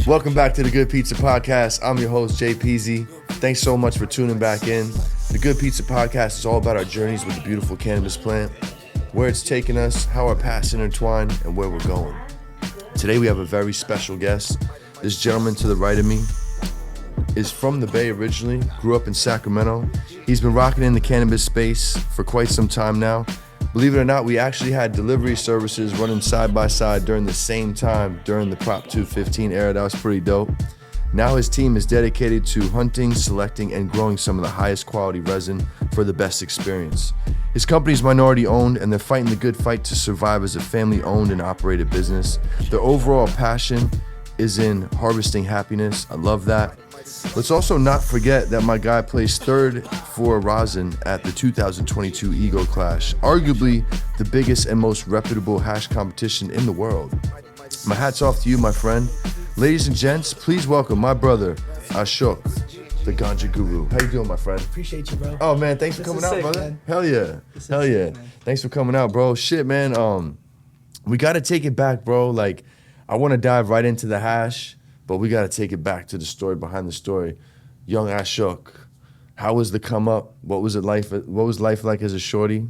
Welcome back to the Good Pizza Podcast. I'm your host, Jay PizzZa. Thanks so much for tuning back in. The Good Pizza Podcast is all about our journeys with the beautiful cannabis plant, where it's taken us, how our paths intertwine, and where we're going. Today we have a very special guest. This gentleman to the right of me is from the Bay originally, grew up in Sacramento. He's been rocking in the cannabis space for quite some time now. Believe it or not, we actually had delivery services running side by side during the same time during the Prop 215 era. That was pretty dope. Now his team is dedicated to hunting, selecting, and growing some of the highest quality resin for the best experience. His company is minority owned, and they're fighting the good fight to survive as a family owned and operated business. Their overall passion is in harvesting happiness. I love that. Let's also not forget that my guy placed third for rosin at the 2022 Ego Clash, arguably the biggest and most reputable hash competition in the world. My hat's off to you, my friend. Ladies and gents, please welcome my brother, Ashhok the Ganjah Guru. How you doing, my friend? Appreciate you, bro. Oh, man, thanks for coming out, brother. Man. Hell yeah. Hell yeah. Sick, thanks for coming out, bro. Shit, man, we got to take it back, bro. Like, I want to dive right into the hash, but we got to take it back to the story behind the story. Young Ashhok, how was the come up? What was life like as a shorty?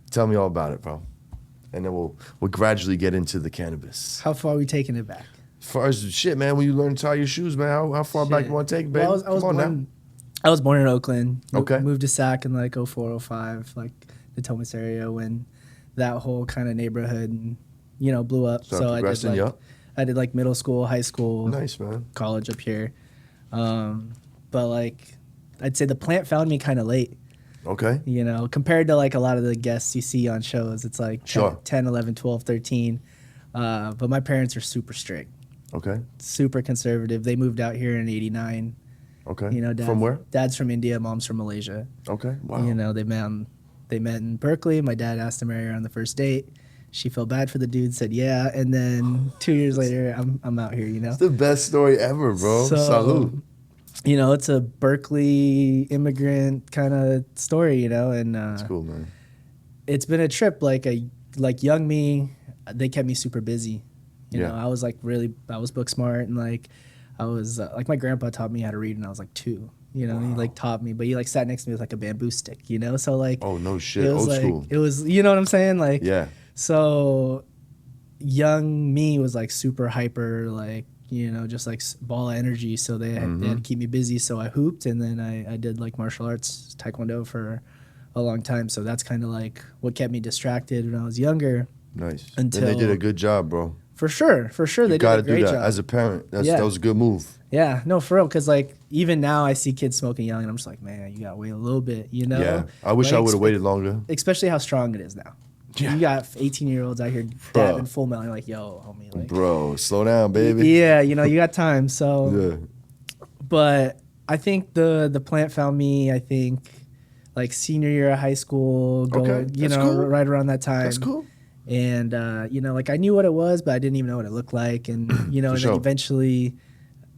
Tell me all about it, bro. And then we'll gradually get into the cannabis. How far are we taking it back? As far as shit, man, when you learn to tie your shoes, man, how far back you want to take it, baby? Well, I was born in Oakland. Okay. Moved to Sac in like 04, 05, like the Thomas area when that whole kind of neighborhood, blew up. So I did like middle school, high school, nice, man, college up here. But like, I'd say the plant found me kind of late. Okay. Compared to like a lot of the guests you see on shows, it's like 10, 11, 12, 13. But my parents are super strict. Okay. Super conservative. They moved out here in '89. Okay. From where? Dad's from India, mom's from Malaysia. Okay. Wow. They met in Berkeley. My dad asked to marry her on the first date. She felt bad for the dude, said yeah, and then 2 years later, I'm out here. It's the best story ever, bro. So, Salud. It's a Berkeley immigrant kind of story, and that's cool, man. It's been a trip. Like young me, they kept me super busy. I was I was book smart, and like I was like my grandpa taught me how to read when I was like 2. Wow. He like taught me, but he like sat next to me with like a bamboo stick, so like oh no shit, old school. It was, you know what I'm saying, like yeah. So young me was like super hyper, like just like ball of energy. So they had to keep me busy. So I hooped, and then I did like martial arts, taekwondo for a long time. So that's kind of like what kept me distracted when I was younger. Nice. And they did a good job, bro. For sure. They did a great job. As a parent, that was a good move. Yeah, no, for real. Because like even now, I see kids smoking young, and I'm just like, man, you gotta wait a little bit, Yeah, I wish I would have waited longer. Especially how strong it is now. Yeah. You got 18-year-olds out here dabbing full metal. You're like, yo, homie, like, bro, slow down, baby. Yeah, you got time. So, but I think the plant found me. I think like senior year of high school, cool. Right around that time. That's cool. And like I knew what it was, but I didn't even know what it looked like. And and then eventually,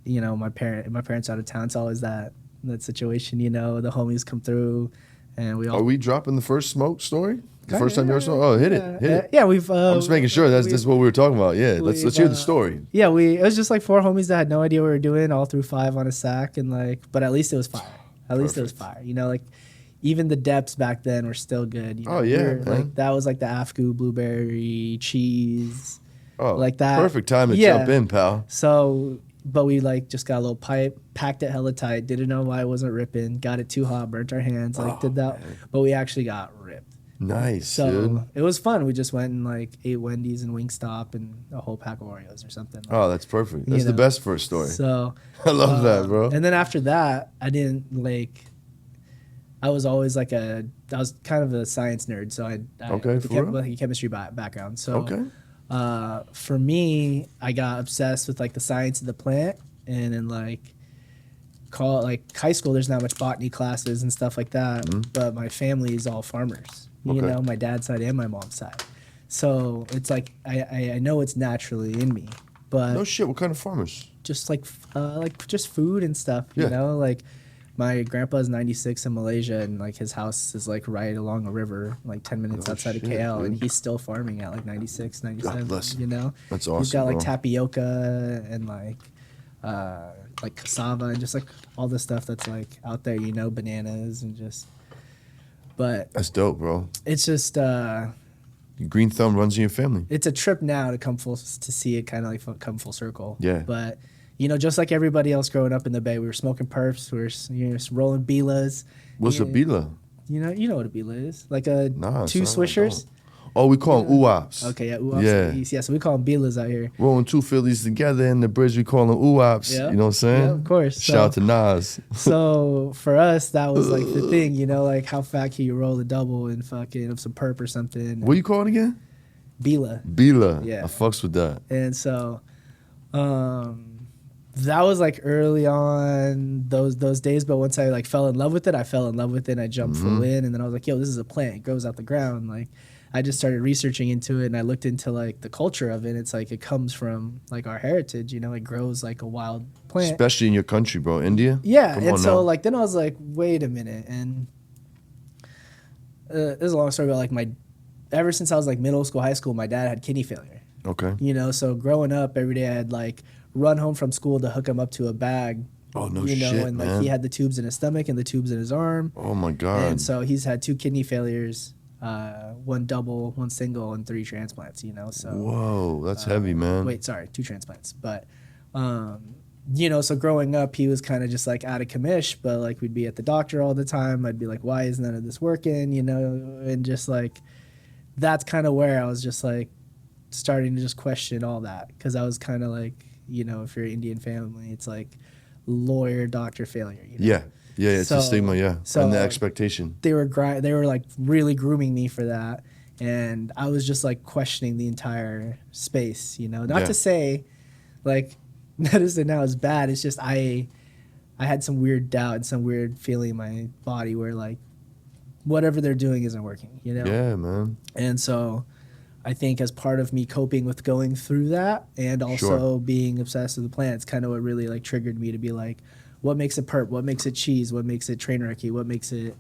my parents out of town. It's always that situation. The homies come through, and we all. Are we dropping the first smoke story? The first time you ever smoked? Oh, hit it. Yeah, we've. I'm just making sure this is what we were talking about. Yeah, let's hear the story. Yeah, it was just like 4 homies that had no idea what we were doing, all through 5 on a sack, and like, but at least it was fire. Least it was fire. Like. Even the depths back then were still good. Oh yeah, like that was like the Afghan blueberry cheese. Oh, like that. Perfect time to jump in, pal. So, but we like just got a little pipe, packed it hella tight. Didn't know why it wasn't ripping. Got it too hot, burnt our hands. Did that, man. But we actually got ripped. Nice. So dude. It was fun. We just went and like ate Wendy's and Wingstop and a whole pack of Oreos or something. Oh, that's perfect. That's the best first story. So I love that, bro. And then after that, I didn't like. I was always like I was kind of a science nerd, so I a chemistry background. So for me, I got obsessed with like the science of the plant, and in like high school, there's not much botany classes and stuff like that. But my family is all farmers, my dad's side and my mom's side. So it's like I know it's naturally in me, but no shit. What kind of farmers? Just like just food and stuff, like. my grandpa's 96 in Malaysia, and like his house is like right along a river, like 10 minutes outside of KL, dude. And he's still farming at like 96, 97. You know, that's awesome. He's got like tapioca and like cassava and just like all the stuff that's like out there, you know, bananas and just. But that's dope, bro. It's just green thumb runs in your family. It's a trip now to see it kind of like come full circle. Yeah. But you know, just like everybody else growing up in the Bay, we were smoking perps, we were rolling Bilas. What's a Bila? You know what a Bila is? Like two swishers. Oh, we call them uops. Okay, yeah, uops. Yeah, so we call them Bilas out here. Rolling two Phillies together in the bridge, we call them uops. Yep. You know what I'm saying? Yeah, of course. Shout out to Nas. So for us, that was like the thing, you know, like how fat can you roll a double and fucking some perp or something? What you call it again? Bila. Yeah. I fucks with that. And so, that was like early on those days, but once I like fell in love with it, and I jumped full in, and then I was like, yo, this is a plant. It grows out the ground. Like I just started researching into it, and I looked into like the culture of it. It's like it comes from like our heritage, you know, it grows like a wild plant. Especially in your country, bro, India. Yeah. And so like then I was like, wait a minute. And this is a long story about like ever since I was like middle school, high school, my dad had kidney failure. Okay. You know, so growing up every day I had like run home from school to hook him up to a bag. Oh, no you know, shit, and like man. he had the tubes in his stomach and the tubes in his arm. Oh my God. And so he's had 2 kidney failures, 1 double, 1 single, and 3 transplants, you know. So whoa, that's heavy, man. Wait, sorry, 2 transplants. But you know, so growing up he was kind of just like out of commish, but like we'd be at the doctor all the time. I'd be like, why is none of this working, you know? And just like that's kind of where I was just like starting to just question all that, because I was kind of like, you know, if you're an Indian family, it's like lawyer, doctor, failure. You know? Yeah, it's a stigma, yeah. So and the expectation. They were like really grooming me for that, and I was just like questioning the entire space, you know. Not to say, like, medicine now is bad. It's just I had some weird doubt and some weird feeling in my body where like whatever they're doing isn't working, you know. Yeah, man. And so I think as part of me coping with going through that and also being obsessed with the plants, kind of what really like triggered me to be like, what makes it perp? What makes it cheese? What makes it train wrecky? What makes it,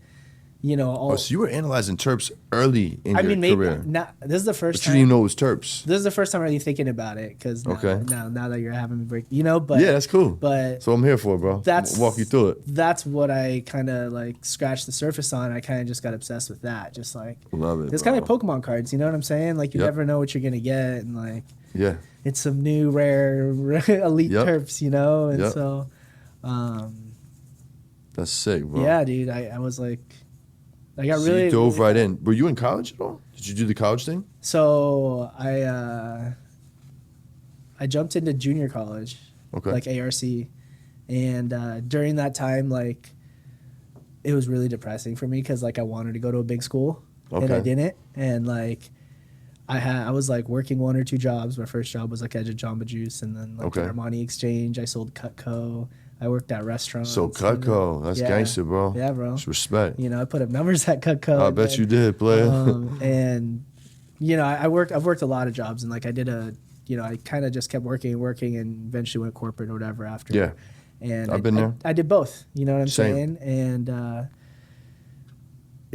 you know, all. Oh, so you were analyzing terps early in your career. Maybe this is the first time. But you didn't even know it was terps. This is the first time really thinking about it, because now that you're having me break, you know, but. Yeah, that's cool. But. So I'm here for it, bro. I'll walk you through it. That's what I kind of like scratched the surface on. I kind of just got obsessed with that. Just like. Love it. It's kind of like Pokemon cards, you know what I'm saying? Like you never know what you're going to get, and like. Yeah. It's some new rare elite terps, you know? And so. That's sick, bro. Yeah, dude. I was like. I got so really. You dove right in. Were you in college at all? Did you do the college thing? So I jumped into junior college, like ARC, and during that time, like, it was really depressing for me because like I wanted to go to a big school and I didn't, and like I was like working 1 or 2 jobs. My first job was like at Jamba Juice, and then like Armani Exchange. I sold Cutco. I worked at restaurants. So Cutco, that's gangster, bro. Yeah, bro. That's respect. You know, I put up numbers at Cutco. I bet you did, player. And you know, I've worked a lot of jobs, and like I kind of just kept working, and eventually went corporate or whatever after. Yeah. And I've been there. I did both. You know what I'm saying? And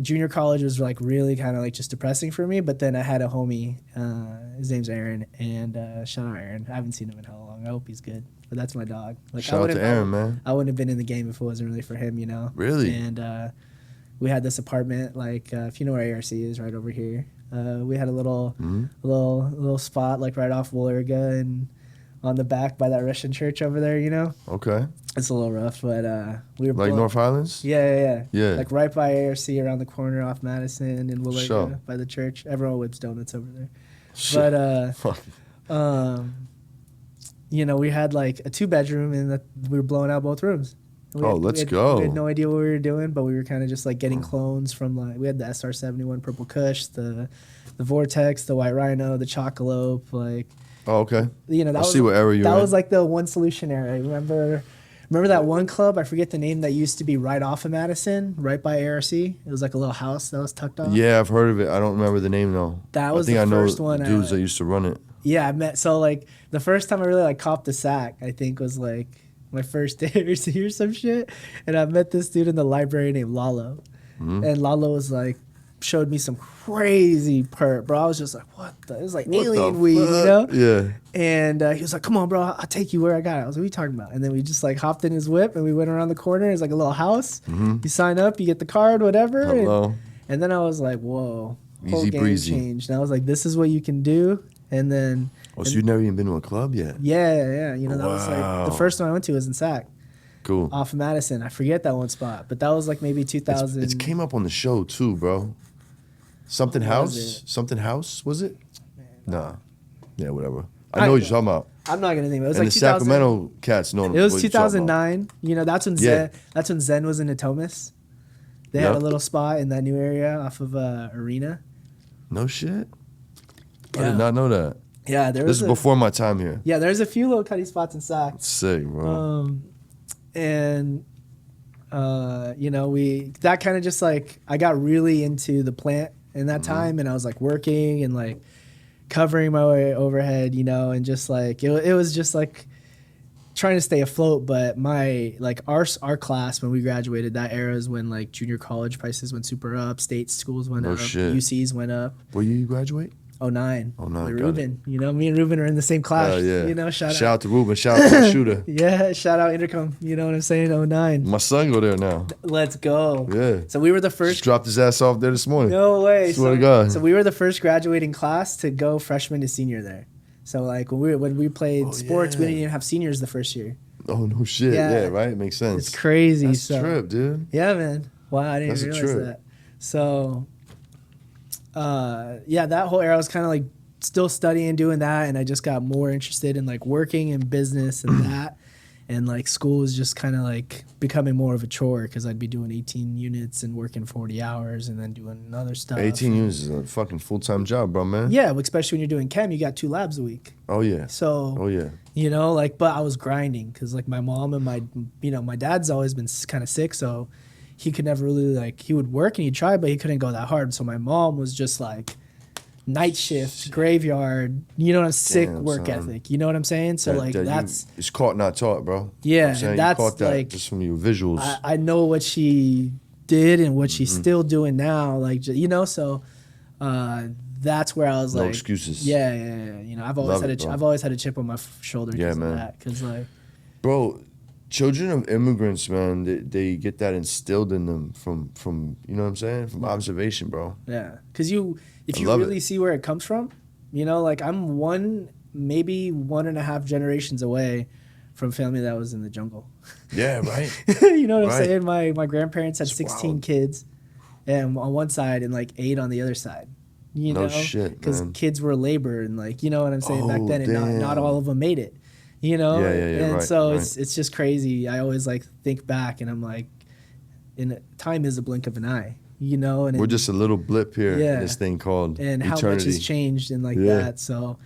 junior college was like really kind of like just depressing for me. But then I had a homie. His name's Aaron, and shout out Aaron. I haven't seen him in how long. I hope he's good. But that's my dog. Like, shout out to Aaron, man. I wouldn't have been in the game if it wasn't really for him, you know. Really? And we had this apartment, like if you know where ARC is, right over here. We had a little spot like right off Wooleriga and on the back by that Russian church over there, you know. Okay. It's a little rough, but we were like North Highlands. Yeah. Like right by ARC, around the corner off Madison and Wooleriga by the church. Everyone whips donuts over there. But you know, we had like a 2-bedroom and we were blowing out both rooms. Let's go. We had no idea what we were doing, but we were kind of just like getting clones from like, we had the SR-71 Purple Kush, the Vortex, the White Rhino, the Chocolope, like. Oh, okay. You know, that was like the One Solution era. Remember that one club? I forget the name that used to be right off of Madison, right by ARC. It was like a little house that was tucked off. Yeah, I've heard of it. I don't remember the name though. That was the first one. Dudes that used to run it. Yeah, I met. So like the first time I really like copped a sack, I think was like my first day or some shit. And I met this dude in the library named Lalo. And Lalo was like, showed me some crazy perp, bro. I was just like, what the? It was like alien weed, you know? Yeah. And he was like, come on, bro. I'll take you where I got it. I was like, what are you talking about? And then we just like hopped in his whip and we went around the corner. It's like a little house. You sign up, you get the card, whatever. Hello. And then I was like, whoa. Whole Easy game breezy. changed. And I was like, this is what you can do. And then... Oh, so you've never even been to a club yet? Yeah. You know, that was like... The first one I went to was in Sac. Cool. Off of Madison. I forget that one spot. But that was like maybe 2000... It came up on the show too, bro. Something House? Something House, was it? Nah. Yeah, whatever. I know what you're talking about. I'm not gonna think of it. It was and like the Sacramento cats know. It was 2009. You know, that's when Zen was in Natomas. They had a little spot in that new area off of Arena. No shit. I did not know that. Yeah, this is before my time here. Yeah, there's a few little cutty spots in Sac. Sick, bro. And you know, that kind of just like I got really into the plant in that time, and I was like working and like covering my way overhead, you know, and just like it was just like trying to stay afloat. But my like our class when we graduated, that era is when like junior college prices went super up, state schools went up, shit. UCs went up. What year you graduate? 09. 09. With Ruben, you know, me and Ruben are in the same class. Yeah. You know, shout out to Ruben. Shout out to the shooter. Yeah, shout out Intercom. You know what I'm saying? 09. My son go there now. Let's go. Yeah. So we were the first. Just dropped his ass off there this morning. No way. Swear to God. So we were the first graduating class to go freshman to senior there. So like when we played sports, we didn't even have seniors the first year. Oh no shit. Yeah, right. Makes sense. It's crazy. That's a trip, dude. Yeah, man. Wow, I didn't even realize that. So, yeah, that whole era I was kind of like still studying, doing that, and I just got more interested in like working in business and that, and like school was just kind of like becoming more of a chore because I'd be doing 18 units and working 40 hours and then doing other stuff. 18 units is a fucking full-time job, bro, man. Yeah, especially when you're doing chem, you got 2 labs a week. Oh yeah. So. Oh yeah. You know, like, but I was grinding because like my mom and my dad's always been kind of sick, so he could never really like, he would work and he'd try, but he couldn't go that hard. So my mom was just like night shift, graveyard, you know, sick work ethic. You know what I'm saying? So that's it's caught not taught, bro. Yeah, and that's you caught that like just from your visuals. I know what she did and what she's still doing now, like, you know. So that's where I was like, no excuses. Yeah. You know, I've always had a chip on my shoulder because of that. Because like, bro, children of immigrants, man, they get that instilled in them from you know what I'm saying, from observation, bro. Yeah, because if you really see where it comes from, you know, like I'm maybe 1.5 generations away from family that was in the jungle. Yeah, right. You know what I'm saying? My grandparents had 16 kids, and on one side and like 8 on the other side. You know, because kids were labor and like, you know what I'm saying, back then, and not all of them made it. You know, and so it's just crazy. I always like think back, and I'm like, time is a blink of an eye. You know, and we're just a little blip here in this thing called and eternity. How much has changed and like that. So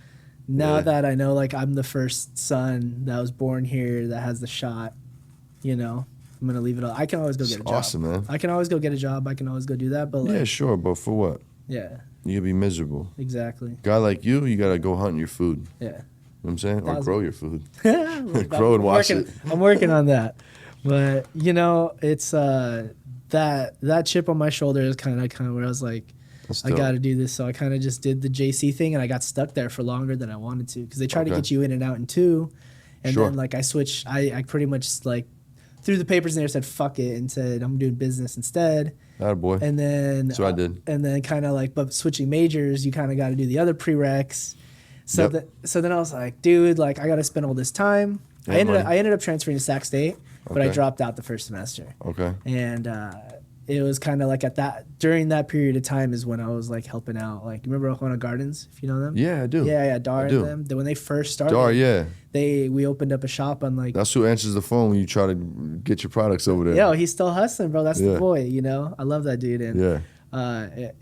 now that I know, like, I'm the first son that was born here that has the shot, you know, I'm gonna leave it all. I can always go get a job. Awesome, man. I can always go get a job. I can always go do that. But like, yeah, sure, but for what? Yeah, you'll be miserable. Exactly. Guy like you gotta go hunt your food. Yeah. You know what I'm saying? Or grow your food. Grow and wash it. I'm working on that. But, you know, it's that chip on my shoulder is kind of where I was like, I got to do this. So I kind of just did the JC thing, and I got stuck there for longer than I wanted to because they try to get you in and out in 2. And then, like, I switched. I pretty much, like, threw the papers in there, said fuck it, and said I'm doing business instead. Attaboy. And then so I did. And then kind of like, but switching majors, you kind of got to do the other prereqs. So so then I was like, dude, like I got to spend all this time. I ended up transferring to Sac State, but I dropped out the first semester. Okay. And it was kind of like during that period of time is when I was like helping out. Like, you remember Ohana Gardens, if you know them? Yeah, I do. Yeah, Dar and them. When they first started. Dar, yeah. We opened up a shop on like. That's who answers the phone when you try to get your products over there. Yo, he's still hustling, bro. That's the boy, you know? I love that dude. And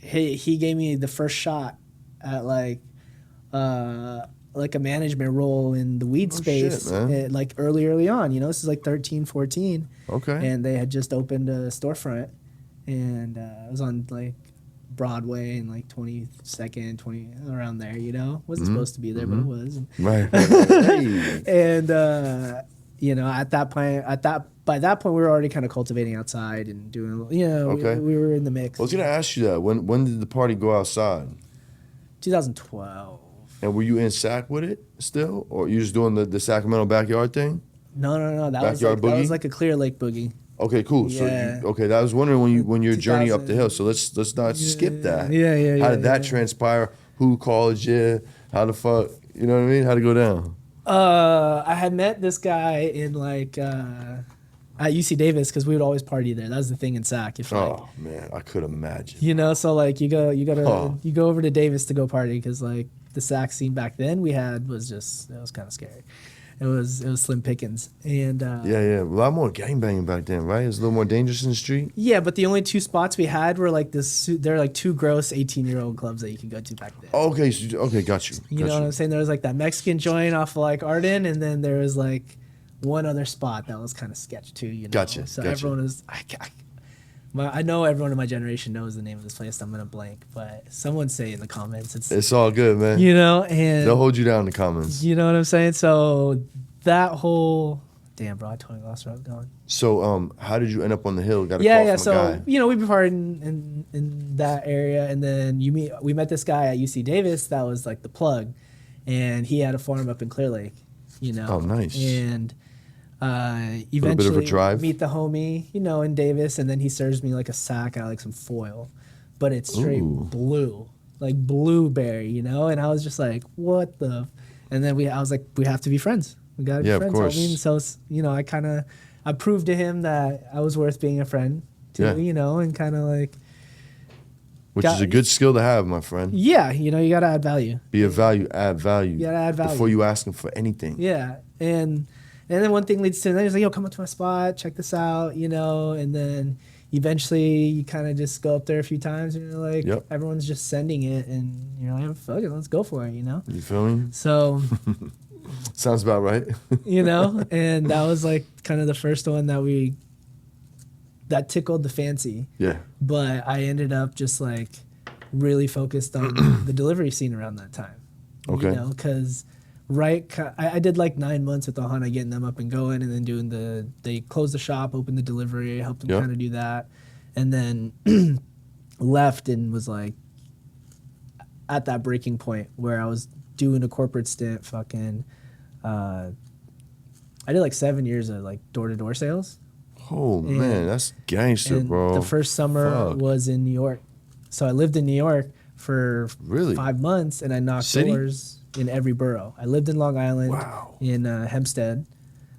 he gave me the first shot at like a management role in the weed space, like early on, you know, this is like 13, 14. Okay. And they had just opened a storefront, and it was on like Broadway and like 22nd, 20 around there, you know, wasn't supposed to be there, but it was. Right. And you know, by that point we were already kind of cultivating outside and doing, you know, we were in the mix. I was gonna ask you that. When did the party go outside? 2012. And were you in Sac with it still, or you just doing the Sacramento backyard thing? No. That was like a Clear Lake boogie. Okay, cool. Yeah. So I was wondering when your journey up the hill. So let's not skip that. Yeah. How did that transpire? Who called you? How the fuck? You know what I mean? How'd it go down? I had met this guy in like at UC Davis because we would always party there. That was the thing in Sac. Oh man, I could imagine. You know, so like you go over to Davis to go party because like the Sac scene back then we had was kind of scary. It was slim pickings and a lot more gangbanging back then, right? It was a little more dangerous in the street. Yeah, but the only two spots we had were like this. They're like two gross 18-year-old clubs that you could go to back then. Okay, got you. You know what I'm saying? There was like that Mexican joint off of like Arden, and then there was like one other spot that was kind of sketch too. You know, Gotcha. So everyone was. I know everyone in my generation knows the name of this place. I'm gonna blank, but someone say in the comments. It's all good, man. You know, and they'll hold you down in the comments. You know what I'm saying? So that whole damn, bro, I totally lost where I was going. So, how did you end up on the hill? Got a call from so a guy. you know, we been partying in that area, and then we met this guy at UC Davis that was like the plug, and he had a farm up in Clear Lake. You know. Oh, nice. And eventually bit of a drive. Meet the homie, you know, in Davis, and then he serves me like a sack out of like some foil, but it's straight blue, like blueberry, you know. And I was just like, what the? And then I was like, we have to be friends. We gotta be friends. Of course. Homie. So you know, I proved to him that I was worth being a friend to, you know, and kind of like. Which is a good skill to have, my friend. Yeah, you know, you gotta add value. Be a value, add value. You gotta add value before you ask him for anything. Yeah, and then one thing leads to another. He's like, yo, come up to my spot, check this out, you know. And then eventually you kind of just go up there a few times and you're like, everyone's just sending it. And you're like, fuck it, let's go for it, you know. You feel me? So. Sounds about right. You know, and that was like kind of the first one that tickled the fancy. Yeah. But I ended up just like really focused on the delivery scene around that time. Okay. You know, because I did like 9 months with Ohana, getting them up and going, and then they closed the shop, opened the delivery, helped them kind of do that, and then left and was like at that breaking point where I was doing a corporate stint. Fucking, I did like 7 years of like door-to-door sales. Oh man, that's gangster, bro. The first summer was in New York, so I lived in New York for 5 months, and I knocked doors in every borough. I lived in Long Island, in Hempstead.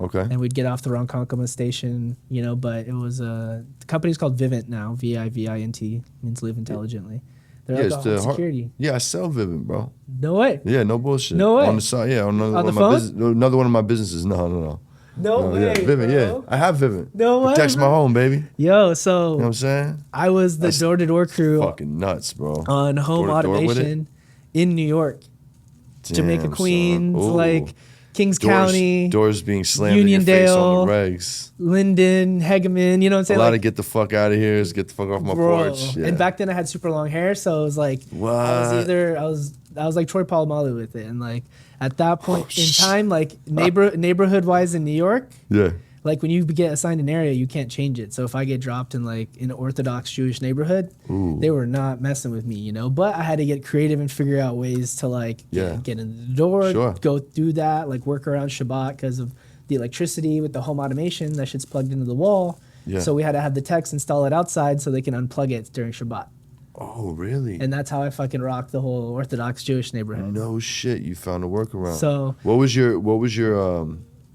Okay. And we'd get off the Ronkonkoma station, you know, but it was the company's called Vivint now, Vivint, means live intelligently. They're like home security. Yeah, I sell Vivint, bro. No way. Yeah, no bullshit. No way. On the side, yeah, on another one of my businesses. No. No way. Yeah. Vivint, bro. I have Vivint. No way. Protects my home, baby. Yo, so you know what I'm saying? I was the door-to-door crew. Fucking nuts, bro. On home automation in New York. Damn, Jamaica, Queens, like Kings County. Doors being slammed in your face on the regs. Linden, Hegeman, you know what I'm saying? A lot of get the fuck out of here, get the fuck off my porch. Yeah. And back then I had super long hair, so it was like, what? I was like Troy Polamalu with it. And like at that point in time, like neighborhood wise in New York, like when you get assigned an area, you can't change it. So if I get dropped in like an Orthodox Jewish neighborhood, they were not messing with me, you know. But I had to get creative and figure out ways to like get in the door, go through that, like work around Shabbat because of the electricity with the home automation. That shit's plugged into the wall. Yeah. So we had to have the techs install it outside so they can unplug it during Shabbat. Oh, really? And that's how I fucking rocked the whole Orthodox Jewish neighborhood. No shit, you found a workaround. So what was your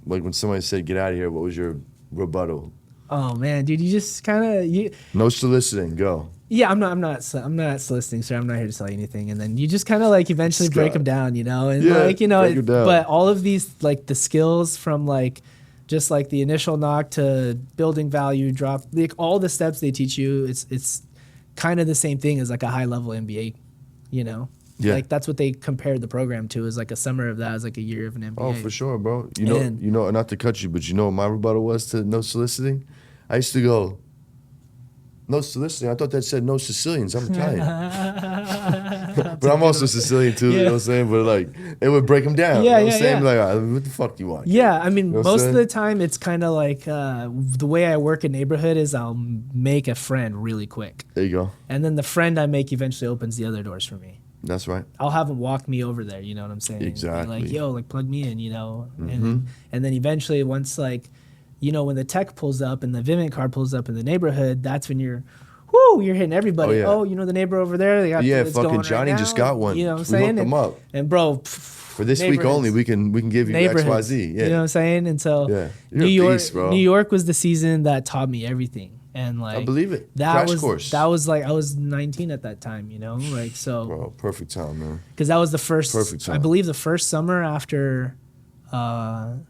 like when somebody said get out of here, what was your rebuttal? Oh man, dude, you just kind of no soliciting, go. Yeah, I'm not soliciting, sir. I'm not here to sell you anything. And then you just kind of like eventually break them down, you know, and like you know, but all of these like the skills from like just like the initial knock to building value, drop, like all the steps they teach you, it's kind of the same thing as like a high level MBA, you know. Yeah. Like that's what they compared the program to, is like a summer of that is like a year of an MBA. Oh, for sure, bro. You know, not to cut you, but you know what my rebuttal was to no soliciting? I used to go, no soliciting. I thought that said no Sicilians. I'm Italian. But I'm also Sicilian too, you know what I'm saying? But like, it would break them down. Yeah, you know what I'm saying? yeah. Like, what the fuck do you want? Yeah, I mean, you know most of the time it's kind of like the way I work in neighborhood is I'll make a friend really quick. There you go. And then the friend I make eventually opens the other doors for me. That's right. I'll have them walk me over there, you know what I'm saying? Exactly. Like, yo, like plug me in, you know? And then eventually once like, you know, when the tech pulls up and the Vivint card pulls up in the neighborhood, that's when you're hitting everybody. Oh, you know the neighbor over there? They got fucking Johnny right just got one. You know what I'm saying? Hooked them up. And bro, for this week only, we can give you XYZ. Yeah. You know what I'm saying? And so New York was the season that taught me everything. And like I believe it. That was like I was 19 at that time, you know? Like so bro, perfect time, man. Because that was the first perfect time. I believe the first summer after community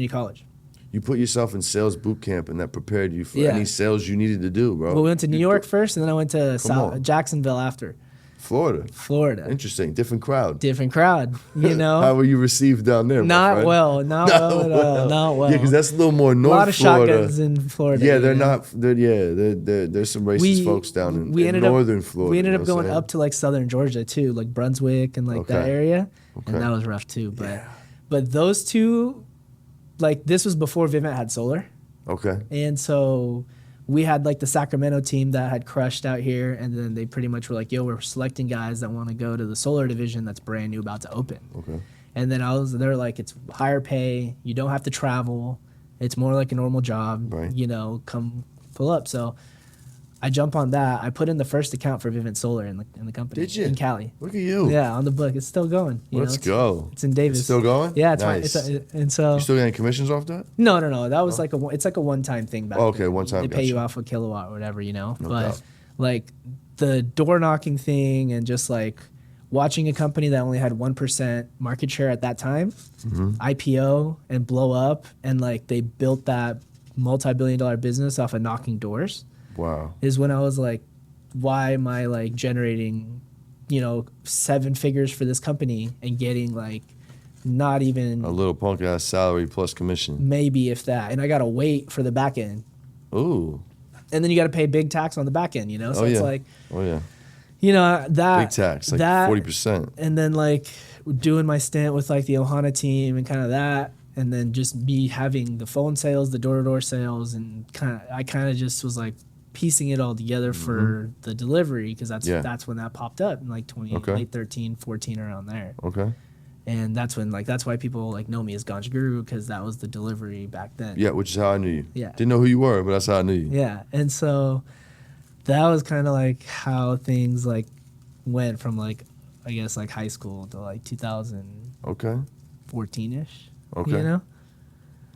college. You put yourself in sales boot camp and that prepared you for any sales you needed to do, bro. Well, we went to New York first and then I went to Jacksonville after. Florida. Interesting. Different crowd, you know. How were you received down there? Not well at all. Yeah, because that's a little more North Florida. A lot of shotguns in Florida. Yeah, they're not. There's some racist folks down in northern Florida. We ended up going up to like southern Georgia too, like Brunswick and like that area, and that was rough too. But those two, like this was before Vivint had solar. Okay. And so we had like the Sacramento team that had crushed out here, and then they pretty much were like, yo, we're selecting guys that want to go to the solar division that's brand new, about to open. Okay. And then they're like, it's higher pay, you don't have to travel, it's more like a normal job, you know, come pull up. So I jump on that. I put in the first account for Vivint Solar in the company. Did you? In Cali. Look at you. Yeah, on the book. It's still going. Let's go. It's in Davis. It's still going? Yeah, it's nice. fine. And so you still getting commissions off that? No. That was it's like a one-time thing back then. One time. They pay you off a kilowatt or whatever, you know. But like the door knocking thing and just like watching a company that only had 1% market share at that time, IPO and blow up, and like they built that multi-billion-dollar business off of knocking doors. Wow. Is when I was like, why am I like generating, you know, 7 figures for this company and getting like not even a little punk ass salary plus commission, maybe if that, and I gotta wait for the back end. Ooh. And then you gotta pay big tax on the back end, you know. So it's like, you know, that big tax, like 40%. And then like doing my stint with like the Ohana team and kind of that, and then just me having the phone sales, the door-to-door sales, and I kind of just was like piecing it all together for the delivery, because that's when that popped up in like late 13, 14, around there. Okay. And that's when that's why people like know me as Ganjah Guru, because that was the delivery back then. Yeah, which is how I knew you. Yeah. Didn't know who you were, but that's how I knew you. Yeah. And so that was kind of like how things like went from like, I guess like high school to like 2014-ish. Okay. You know?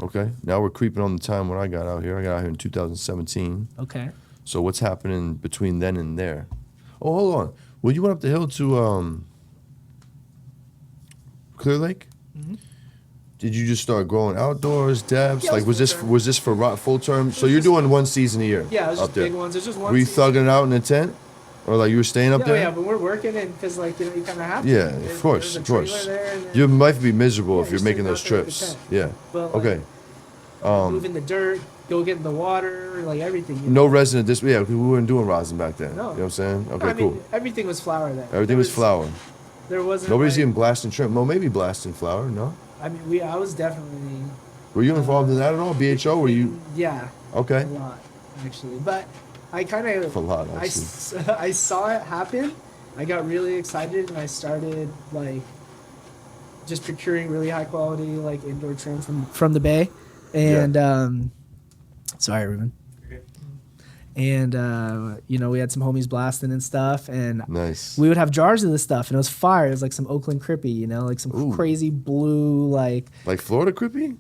Okay. Now we're creeping on the time when I got out here. I got out here in 2017. Okay. So what's happening between then and there? Oh, hold on. Well, you went up the hill to Clear Lake? Mm-hmm. Did you just start growing outdoors, depths? Yeah, like was this for full term? So you're doing one season a year? Yeah, it was up just there. big ones. It's just one. Were you season. thugging it out in a tent, or like you were staying up there? Yeah, but we're working, and because like you kind of have to. Yeah, of course. Your life would be miserable if you're making those trips. Yeah. But, okay. Moving the dirt, go get in the water, like everything. You know? No resin at this. Yeah, we weren't doing rosin back then. No. You know what I'm saying? Okay, I mean, cool. Everything was flour then. Everything was flour. There wasn't. Nobody's even blasting shrimp. Well, maybe blasting flour. No. I mean, I was definitely. Were you involved in that at all? BHO? Were you? Yeah. Okay. A lot, actually, but I kind of. A lot, actually. I saw it happen. I got really excited, and I started like just procuring really high quality like indoor trim from the bay, and sorry, Ruben. And you know, we had some homies blasting and stuff, and nice. We would have jars of this stuff, and it was fire. It was like some Oakland Crippy, you know, like some crazy blue, like Florida Crippy.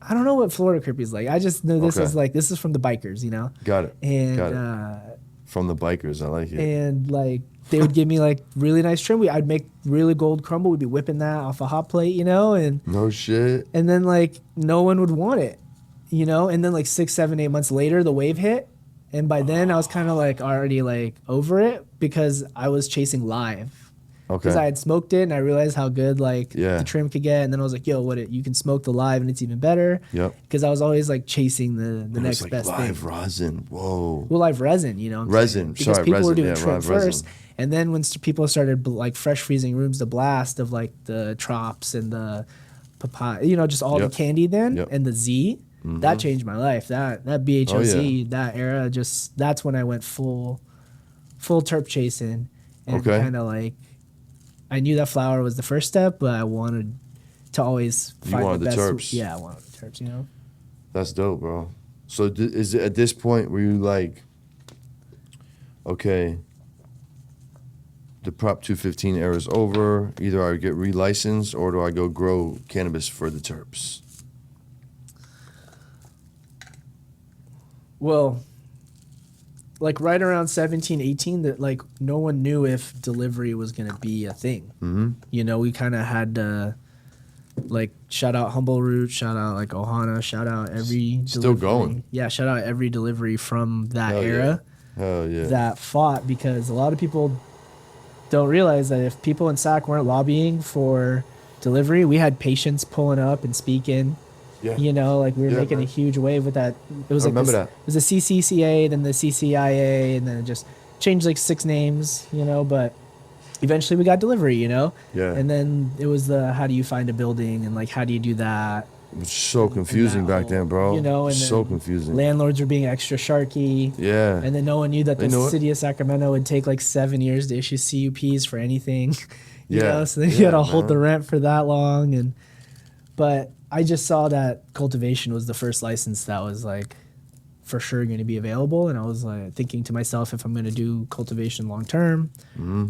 I don't know what Florida Crippy is like. I just know this is like, this is from the bikers, you know. Got it. And got it. From the bikers, I like it. And like they would give me like really nice trim. I'd make really gold crumble. We'd be whipping that off a hot plate, you know, and no shit. And then like no one would want it, you know. And then like 6, 7, 8 months later, the wave hit. And by then I was kind of like already like over it, because I was chasing live. Okay. Because I had smoked it and I realized how good like the trim could get. And then I was like, yo, you can smoke the live and it's even better. Yep. Because I was always like chasing the next best thing. Live resin. Whoa. Well, live resin, you know. Resin. Because people were doing trim first. And then when people started like fresh freezing rooms, the blast of like the Trops and the papaya, you know, just all the candy then and the Z, that changed my life. That BHOZ, that era, just that's when I went full terp chasing and kind of like I knew that flower was the first step, but I wanted to always find the best. Terps. Yeah, I wanted the terps, you know. That's dope, bro. So is it at this point where you like, okay, the Prop 215 era is over. Either I get relicensed or do I go grow cannabis for the terps? Well, like right around 17, 18, that like no one knew if delivery was going to be a thing. Mm-hmm. You know, we kind of had to like shout out Humble Root, shout out like Ohana, shout out every still delivery. Going. Yeah, shout out every delivery from that Hell era. Yeah. Hell yeah. That fought, because a lot of people don't realize that if people in SAC weren't lobbying for delivery, we had patients pulling up and speaking. Yeah. You know, like we were making a huge wave with that. It was like it was a CCCA, then the CCIA, and then it just changed like 6 names, you know, but eventually we got delivery, you know? Yeah. And then it was the how do you find a building and like how do you do that? It was so confusing back then, bro. You know, and so confusing. Landlords were being extra sharky. Yeah. And then no one knew that the city of Sacramento would take like 7 years to issue CUPs for anything. You know, so then you had to hold the rent for that long. But I just saw that cultivation was the first license that was like for sure going to be available. And I was like thinking to myself, if I'm going to do cultivation long term,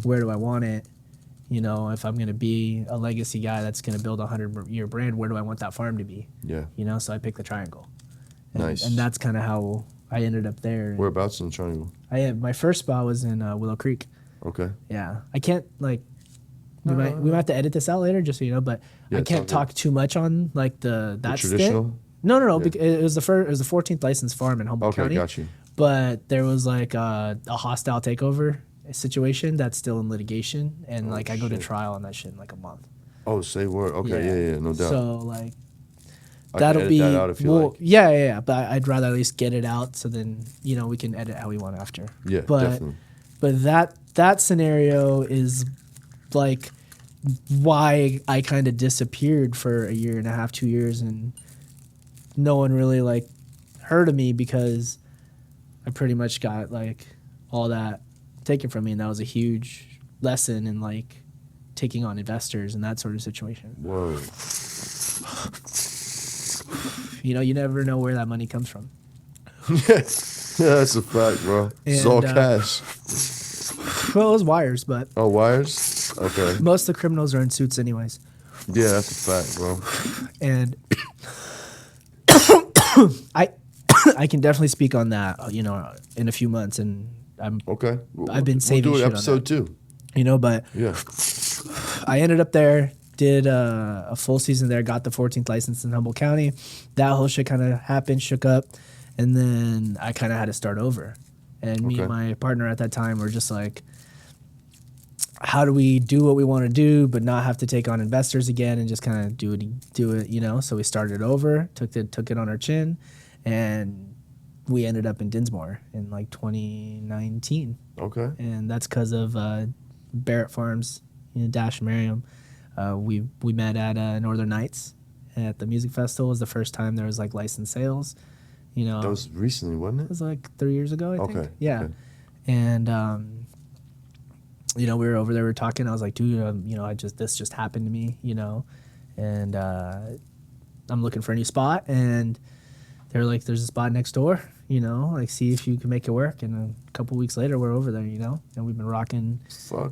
where do I want it? You know, if I'm going to be a legacy guy that's going to build a 100-year brand, where do I want that farm to be? Yeah. You know, so I picked the Triangle. Nice. And that's kind of how I ended up there. Whereabouts in the Triangle? My first spot was in Willow Creek. Okay. Yeah. I can't like, we might have to edit this out later, just so you know, but I can't talk too much on like that traditional? Stint. No. Yeah. It was the 14th licensed farm in Humboldt County. Okay, got you. But there was like a hostile takeover situation that's still in litigation, and I go to trial on that shit in like a month. Oh, say word. Okay, yeah, no doubt. So like that'll be that out if you like. Yeah. But I'd rather at least get it out, so then we can edit how we want after. Yeah, definitely. But that scenario is like why I kind of disappeared for a year and a half, 2 years, and no one really like heard of me because I pretty much got like all that taken from me, and that was a huge lesson in like taking on investors and that sort of situation. Whoa. You know, you never know where that money comes from. Yeah, that's a fact, bro. It's all cash. Well, it was wires, but... Oh, wires? Okay. Most of the criminals are in suits anyways. Yeah, that's a fact, bro. And I can definitely speak on that, you know, in a few months, and I've been saving we'll do shit an episode too. You know, but I ended up there, did a full season there, got the 14th license in Humboldt County. That whole shit kind of happened, shook up, and then I kind of had to start over. And me and my partner at that time were just like, how do we do what we want to do but not have to take on investors again and just kind of do it, you know? So we started over, took it on our chin, and we ended up in Dinsmore in like 2019. Okay. And that's because of Barrett Farms, you know, Dash and Merriam. We met at Northern Nights at the music festival. It was the first time there was like licensed sales. You know, that was recently, wasn't it? It was like 3 years ago, I think. Okay. Yeah. Okay. And you know, we were over there, we were talking. I was like, dude, you know, this just happened to me, you know, and I'm looking for a new spot. And they're like, there's a spot next door, you know, like see if you can make it work. And a couple weeks later, we're over there, you know, and we've been rocking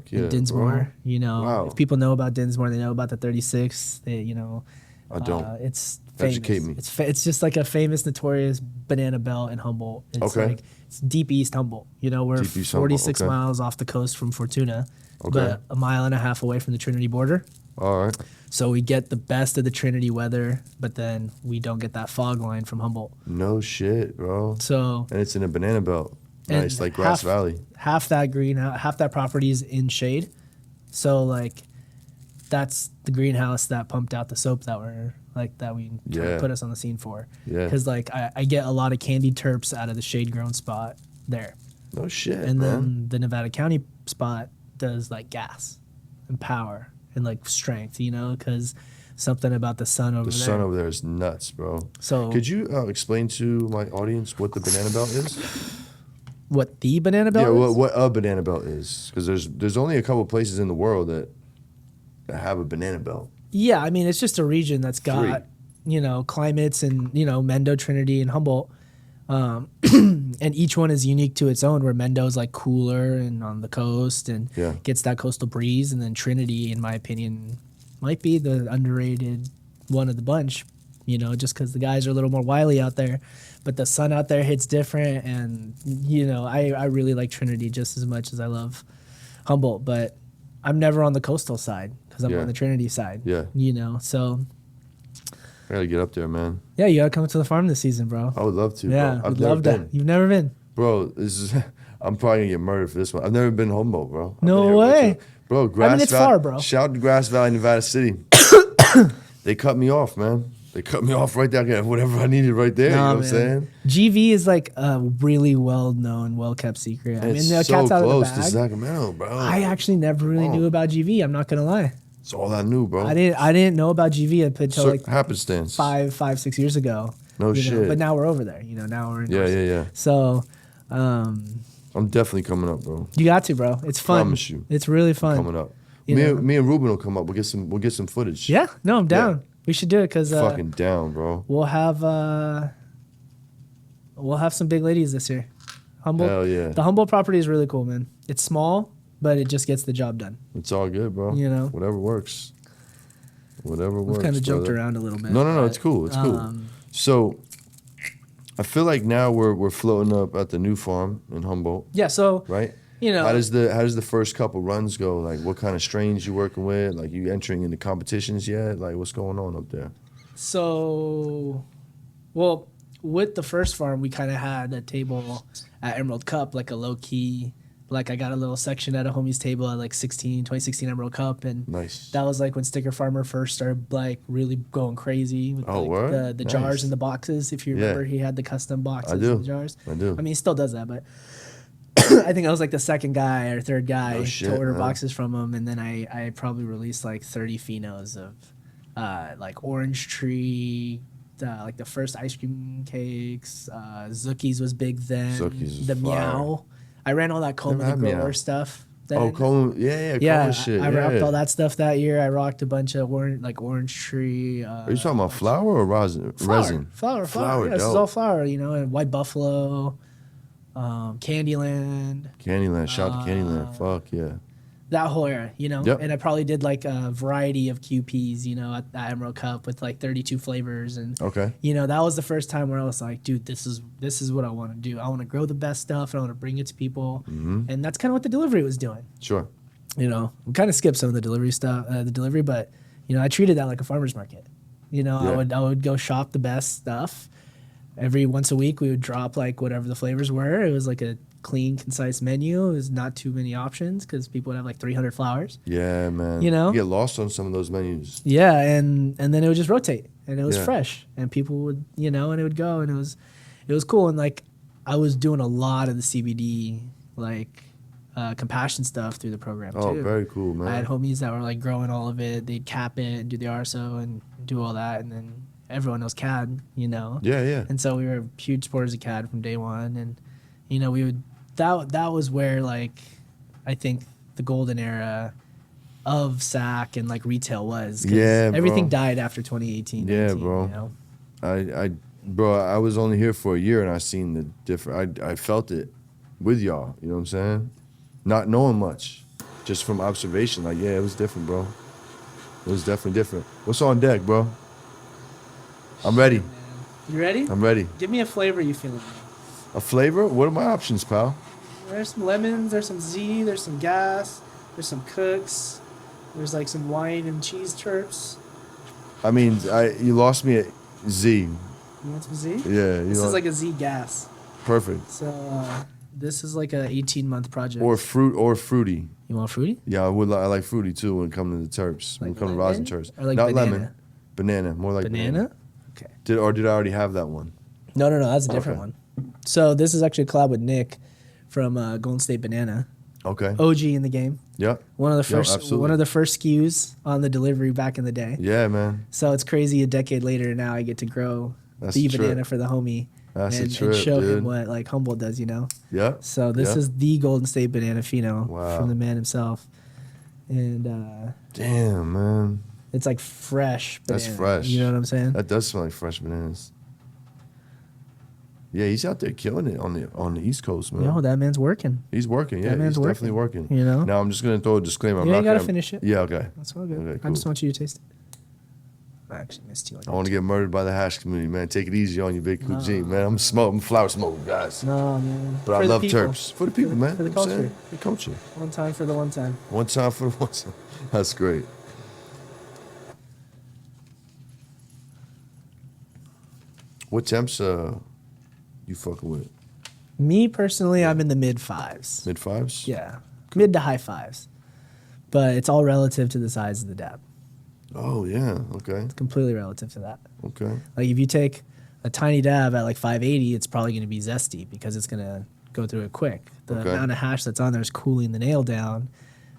Dinsmore, bro. You know. Wow. If people know about Dinsmore, they know about the 36. They, you know, I don't. It's famous. Educate me. It's just like a famous, notorious banana belt in Humboldt. It's like it's deep East Humboldt. You know, we're 46 miles off the coast from Fortuna, but a mile and a half away from the Trinity border. All right. So we get the best of the Trinity weather, but then we don't get that fog line from Humboldt. No shit, bro. So and it's in a banana belt. Nice, like Grass Valley. Half that property is in shade. So like that's the greenhouse that pumped out the soap that we put us on the scene for. Yeah. Because like I get a lot of candied terps out of the shade grown spot there. No shit. And then the Nevada County spot does like gas and power and like strength, you know, because something about the sun over there. The sun over there is nuts, bro. So could you explain to my audience what the banana belt is? What the banana belt is? is? What a banana belt is. Because there's only a couple places in the world that have a banana belt. Yeah, I mean, it's just a region that's got, you know, climates and, you know, Mendo, Trinity, and Humboldt. And each one is unique to its own, where Mendo's like cooler and on the coast and gets that coastal breeze. And then Trinity, in my opinion, might be the underrated one of the bunch, you know, just because the guys are a little more wily out there. But the sun out there hits different. And, you know, I really like Trinity just as much as I love Humboldt. But I'm never on the coastal side because I'm on the Trinity side, you know, so... I gotta get up there, man. Yeah, you gotta come to the farm this season, bro. I would love to. Yeah, bro. I'd love that. You've never been, bro. This is. I'm probably gonna get murdered for this one. I've never been to Humboldt, bro. No way, bro. Grass I mean, it's Valley, far, bro. Shout out to Grass Valley, Nevada City. They cut me off, man. They cut me off right there. I got whatever I needed right there. You know what I'm saying? GV is like a really well-known, well-kept secret. I mean, the cat's out of the bag. To Sacramento, bro. I actually never really knew about GV. I'm not gonna lie. That's all I knew, bro. I didn't know about GV until like happenstance 5-6 years ago. No shit. Know? But now we're over there. You know, now we're in. Yeah. So, I'm definitely coming up, bro. You got to, bro. It's fun. I promise you. It's really fun. Coming up. Me and Ruben will come up. We'll get some footage. Yeah. No, I'm down. Yeah. We should do it because fucking down, bro. We'll have some big ladies this year. Humboldt. Hell yeah. The Humboldt property is really cool, man. It's small, but it just gets the job done. It's all good, bro. You know, whatever works. Whatever works. We've kind of jumped around a little bit. No. It's cool. It's cool. So, I feel like now we're floating up at the new farm in Humboldt. Yeah. So. Right. You know, how does the first couple runs go? Like, what kind of strains you working with? Like, you entering into competitions yet? Like, what's going on up there? So, well, with the first farm, we kind of had a table at Emerald Cup, like a low key. Like, I got a little section at a homie's table at like 2016 Emerald Cup, and nice. That was like when Sticker Farmer first started like really going crazy with word? the jars and the boxes. If you remember, he had the custom boxes and the jars. I do. I mean, he still does that, but. I think I was like the second guy or third guy to order boxes from him, and then I probably released like 30 phenos of like Orange Tree, like the first ice cream cakes. Zookies was big then. Zookies the fire. Meow. I ran all that Coleman the Grower stuff. Then. Coleman, Coleman shit. I rocked all that stuff that year. I rocked a bunch of Orange Tree. Are you talking about flour or resin? Flour. Yeah, this is all flour, you know, and White Buffalo. Candyland. Shout out to Candyland. Fuck yeah. That whole era, you know? Yep. And I probably did like a variety of QPs, you know, at Emerald Cup with like 32 flavors. And, you know, that was the first time where I was like, dude, this is what I want to do. I want to grow the best stuff and I want to bring it to people. Mm-hmm. And that's kind of what the delivery was doing. Sure. You know, we kind of skipped some of the delivery stuff, but, you know, I treated that like a farmer's market. You know, I would go shop the best stuff. Every once a week, we would drop like whatever the flavors were. It was like a clean, concise menu. It was not too many options because people would have like 300 flowers. Yeah, man. You know, you get lost on some of those menus. Yeah, and then it would just rotate, and it was fresh, and people would, you know, and it would go, and it was cool, and like I was doing a lot of the CBD like compassion stuff through the program too. Oh, very cool, man. I had homies that were like growing all of it. They'd cap it and do the RSO and do all that, and then. Everyone knows CAD, you know. Yeah. And so we were huge supporters of CAD from day one, and you know we would that was where like I think the golden era of SAC and like retail was. Everything died after 2018. Yeah, 19, bro. You know? I was only here for a year and I seen the different. I felt it with y'all. You know what I'm saying? Not knowing much, just from observation. Like it was different, bro. It was definitely different. What's on deck, bro? I'm ready. You ready? I'm ready. Give me a flavor you feeling. A flavor? What are my options, pal? There's some lemons, there's some Z, there's some gas, there's some cooks, there's like some wine and cheese terps. I mean, you lost me at Z. You want some Z? Yeah. This is like a Z gas. Perfect. So this is like a 18-month project. Or fruity. You want fruity? Yeah, I like fruity too when it comes to the terps. When it comes to rosin terps. Or like not banana? Lemon. Banana. More like banana. Okay. Did I already have that one? No. That's a different one. So this is actually a collab with Nick from Golden State Banana. Okay. OG in the game. Yep. One of the first SKUs on the delivery back in the day. Yeah, man. So it's crazy. A decade later, now I get to grow the banana for the homie. And show him what like Humboldt does, you know. Yeah. So this is the Golden State Banana Fino from the man himself, and damn, man, it's like fresh banana. That's fresh. You know what I'm saying? That does smell like fresh bananas. Yeah, he's out there killing it on the East Coast, man. Yo, that man's working. He's working. Yeah, he's definitely working. You know. Now I'm just gonna throw a disclaimer. You ain't gotta finish it. Yeah, okay. That's all good. Okay, cool. I just want you to taste it. I actually missed you. I want to get murdered by the hash community, man. Take it easy on you, Big Coogee, man. I'm smoking flower smoking, guys. No, man. But I love terps. For the people, man. For the culture. The culture. One time for the one time. One time for the one time. That's great. What temps you fucking with? Me personally, I'm in the mid fives. Mid fives? Yeah. Mid to high fives. But it's all relative to the size of the dab. Oh, yeah. Okay. It's completely relative to that. Okay. Like if you take a tiny dab at like 580, it's probably going to be zesty because it's going to go through it quick. The amount of hash that's on there is cooling the nail down.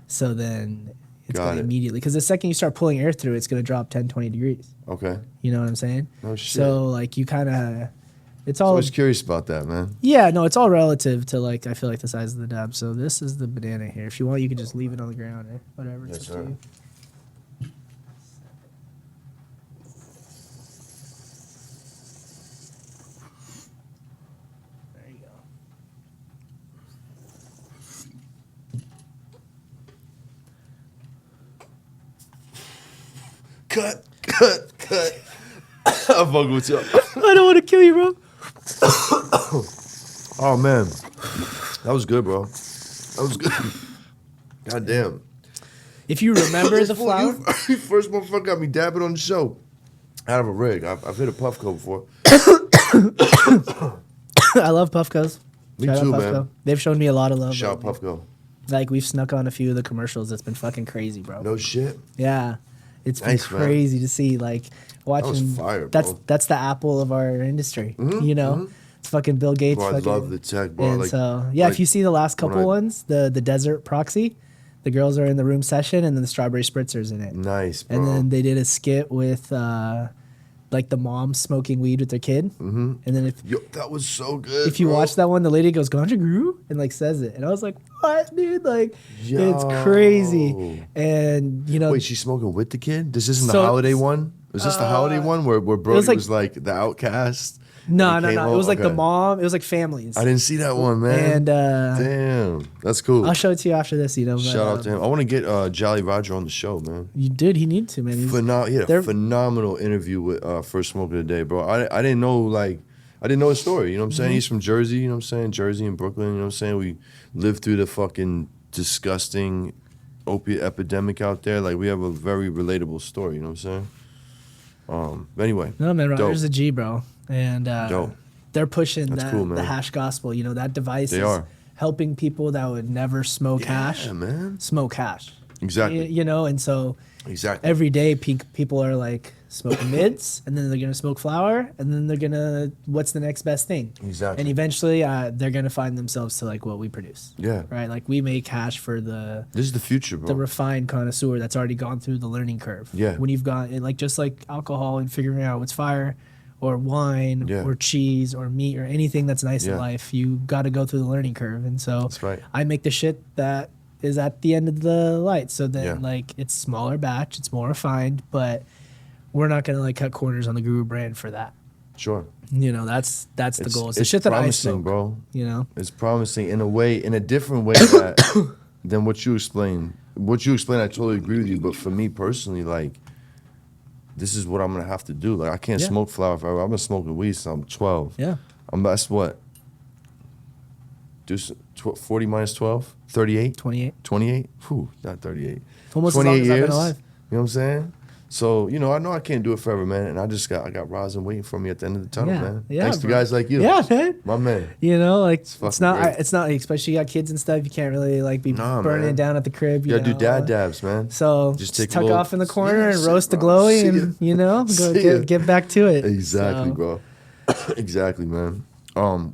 So then it's going to immediately, because the second you start pulling air through, it's going to drop 10, 20 degrees. Okay. You know what I'm saying? Oh, shit. So like you kind of, it's all. I was curious about that, man. Yeah, no, it's all relative to like, I feel like the size of the dab. So this is the banana here. If you want, you can just leave it on the ground or whatever. Yes, it's up sir. to you. Cut. I'm fucking with you. I don't want to kill you, bro. Oh, man. That was good, bro. That was good. God damn. If you remember the flower. You first motherfucker got me dabbing on the show. Out of a rig. I've hit a Puffco before. I love Puffcos. Me too, man. They've shown me a lot of love. Shout Puffco. Like, we've snuck on a few of the commercials. It's been fucking crazy, bro. No shit. Yeah. It's been crazy to see. Like, watching. That was fire, bro. That's the Apple of our industry. You know? It's fucking Bill Gates. Bro, I love the tech, bro. And like, so, yeah, if you see the last couple ones, the Desert Proxy, the girls are in the room session, and then the Strawberry Spritzer's in it. Nice, bro. And then they did a skit with, like, the mom smoking weed with their kid. Mm-hmm. And then that was so good. If you watch that one, the lady goes, Ganjah Guru? And, like, says it. And I was like, what, dude? Like, it's crazy. And, you know. Wait, she's smoking with the kid? This isn't the holiday one? Was this the holiday one where Brody was like the outcast? No. It was like the mom. It was like families. I didn't see that one, man. And damn, that's cool. I'll show it to you after this. You know. Shout out to him. I want to get Jolly Roger on the show, man. You did. He needs to, man. He had a phenomenal interview with First Smoke of the Day, bro. I didn't know his story. You know what I'm saying? He's from Jersey. You know what I'm saying? Jersey and Brooklyn. You know what I'm saying? We lived through the fucking disgusting opiate epidemic out there. Like, we have a very relatable story. You know what I'm saying? But anyway. No, man. Roger's a G, bro. And they're pushing the hash gospel. You know, that device is helping people that would never smoke hash. Man. Smoke hash. Exactly. You know, and so every day people are like smoking mids, and then they're going to smoke flower, and then they're going to, what's the next best thing? Exactly. And eventually they're going to find themselves to like what we produce. Yeah. Right? Like, we make hash for this is the future, bro. The refined connoisseur that's already gone through the learning curve. Yeah. When you've got, like, just like alcohol and figuring out what's fire, or wine, or cheese, or meat, or anything that's nice in life, you got to go through the learning curve. And so that's right. I make the shit that is at the end of the light. So then, like, it's smaller batch, it's more refined, but we're not going to, like, cut corners on the Guru brand for that. Sure. You know, that's the goal. It's the shit that I smoke, bro. You know? It's promising in a different way than what you explained. What you explained, I totally agree with you. But for me personally, like, this is what I'm gonna have to do. Like, I can't smoke flower forever. I've been smoking weed since I'm 12. Yeah. That's what? 40 minus 12? 38? 28. 28? Whew, not 38. Almost 28 as long as years. I've been alive. You know what I'm saying? So, you know I can't do it forever, man. And I got rosin waiting for me at the end of the tunnel, man. Yeah, thanks to guys like you. Yeah, man. My man. You know, like, it's not, great. Especially you got kids and stuff, you can't really, like, be burning it down at the crib. You gotta do dad dabs, man. So just tuck off in the corner and roast the glowy and, you know, get back to it. Exactly, bro. Exactly, man.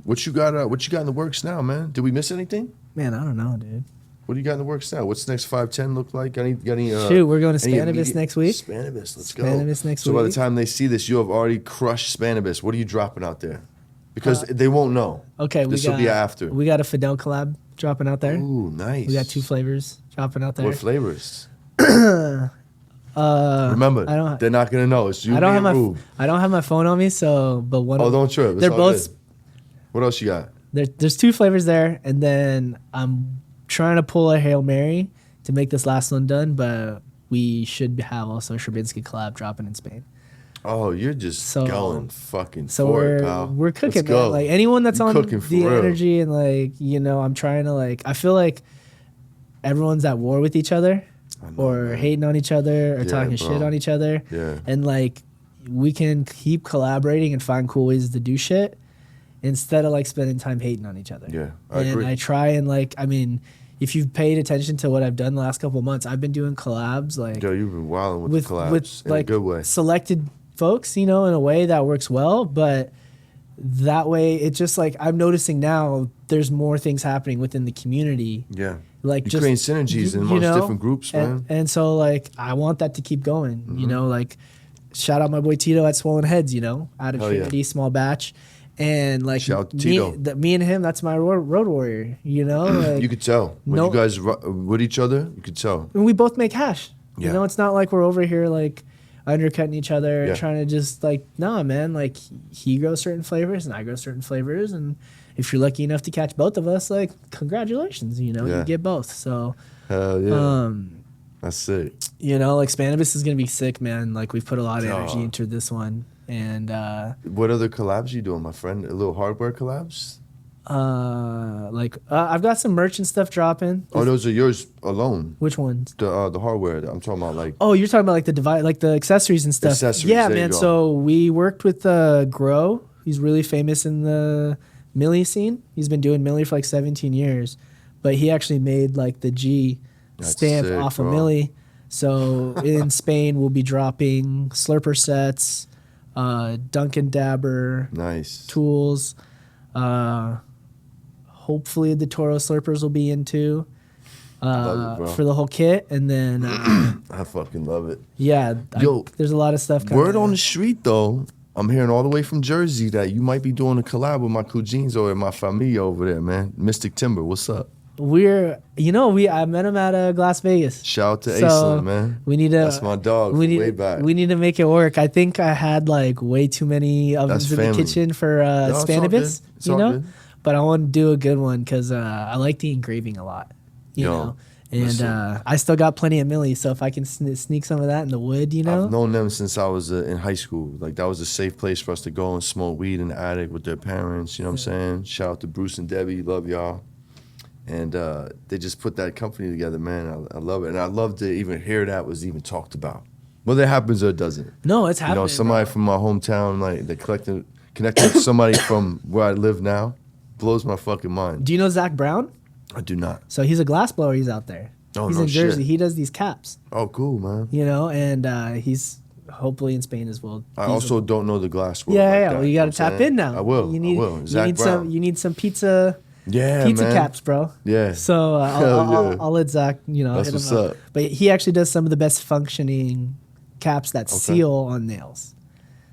What you got in the works now, man? Did we miss anything? Man, I don't know, dude. What do you got in the works now? What's the next 5-10 look like? Got any Shoot, we're going to Spanibus next week. Spanibus, let's go. Spanibus next week. So by the time they see this, you have already crushed Spanibus. What are you dropping out there? Because they won't know. Okay, this will be after. We got a Fidel collab dropping out there. Ooh, nice. We got 2 flavors dropping out there. What flavors? Remember, they're not gonna know. It's you. I don't have my phone on me, so but one. Oh, don't trip. They're both. Good. What else you got? There's 2 flavors there, and then I'm trying to pull a Hail Mary to make this last one done, but we should have also a Sherbinsky collab dropping in Spain. Oh, you're just going fucking so for it, pal. We're cooking, man. Like anyone that's on the real energy and like, you know, I'm trying to like, I feel like everyone's at war with each other or hating on each other or talking shit on each other. Yeah. And like, we can keep collaborating and find cool ways to do shit instead of like spending time hating on each other. Yeah, I agree. I try and like, I mean, if you've paid attention to what I've done the last couple of months, I've been doing collabs like. Yo, you've been wilding with the collabs with in like a good way. Selected folks, you know, in a way that works well, but that way it just like I'm noticing now there's more things happening within the community. Yeah. Like you create synergies in most different groups, man. And so like I want that to keep going, you know, like shout out my boy Tito at Swollen Heads, you know, out of Trinity, small batch. And like me and him, that's my road warrior, you know. Like, you could tell when you guys with each other. You could tell. And we both make hash. Yeah. You know, it's not like we're over here like undercutting each other, trying to just like, nah, man. Like he grows certain flavors and I grow certain flavors, and if you're lucky enough to catch both of us, like congratulations, you know, you get both. So, hell yeah, that's sick. You know, like Spanibus is gonna be sick, man. Like we've put a lot of energy into this one. And what other collabs you doing, my friend? A little hardware collabs? I've got some merch and stuff dropping. Oh, those are yours alone? Which ones? The hardware. I'm talking about like. Oh, you're talking about like the device, like the accessories and stuff. Accessories. Yeah, man. So we worked with Grow. He's really famous in the Millie scene. He's been doing Millie for like 17 years, but he actually made like the G stamp off of Millie. So in Spain, we'll be dropping Slurper sets. Dunkin' Dabber, tools. Hopefully the Toro Slurpers will be in too for the whole kit, and then I fucking love it. Yeah, there's a lot of stuff coming. Word on the street though, I'm hearing all the way from Jersey that you might be doing a collab with my cousins or my Famiglia over there, man. Mystic Timber, what's up? I met him at Las Vegas. Shout out to Aislinn, man. That's my dog. Way back. We need to make it work. I think I had like way too many ovens in the kitchen for Spanibus, you know. But I want to do a good one because I like the engraving a lot, you know. And I still got plenty of Millie, so if I can sneak some of that in the wood, you know. I've known them since I was in high school. Like that was a safe place for us to go and smoke weed in the attic with their parents. You know what I'm saying? Shout out to Bruce and Debbie. Love y'all. And they just put that company together, man. I love it. And I love to even hear that was even talked about. Whether it happens or it doesn't. No, it's happening. You know, somebody from my hometown, like they connected with somebody from where I live now, blows my fucking mind. Do you know Zach Brown? I do not. So he's a glass blower. He's out there. Oh, he's in Jersey. He does these caps. Oh, cool, man. You know, and he's hopefully in Spain as well. I also don't know the glass world. Yeah. Well, you got to tap in now. I will. You need some pizza. Yeah, pizza man. caps, bro. Yeah. So I'll let Zach, you know, that's hit him what's up. But he actually does some of the best functioning caps that seal on nails.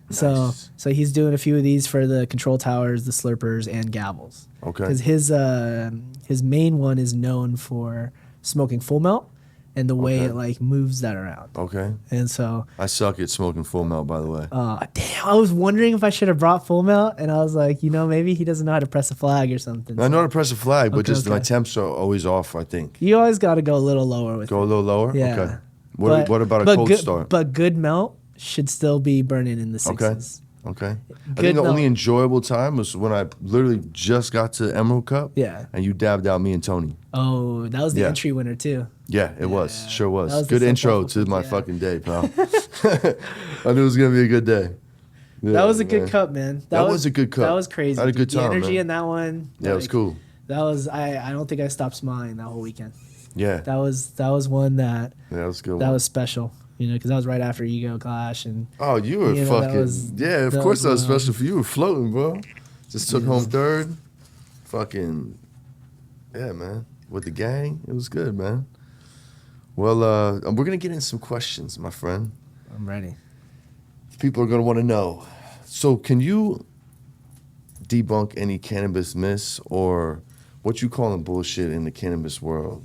Nice. So he's doing a few of these for the control towers, the slurpers, and gavels. Okay. Because his main one is known for smoking full melt and the way it like moves that around. Okay. And so I suck at smoking full melt, by the way. Damn, I was wondering if I should have brought full melt, and I was like, you know, maybe he doesn't know how to press a flag or something. I know how to press a flag, but my temps are always off, I think. You always got to go a little lower with it. A little lower? Yeah. Okay. What about a cold start? But good melt should still be burning in the 6s. Okay. I think the only enjoyable time was when I literally just got to Emerald Cup. Yeah. And you dabbed out me and Tony. Oh, that was the entry winner too. Yeah, it was. Sure was. Good intro to my fucking day, pal. I knew it was going to be a good day. Yeah, that was a good cup, man. That was a good cup. That was crazy. I had a good time, the energy man. in that one. Yeah, it was cool. That was I don't think I stopped smiling that whole weekend. Yeah. That was one that. Yeah, that was a good. That was special. You know, because that was right after Ego Clash and. Oh, you were fucking of course that was special for you. You were floating, bro. Just took home third. Fucking, yeah, man. with the gang. It was good, man. Well, we're gonna get in some questions, my friend. I'm ready. People are gonna want to know. So, can you debunk any cannabis myths or what you calling bullshit in the cannabis world?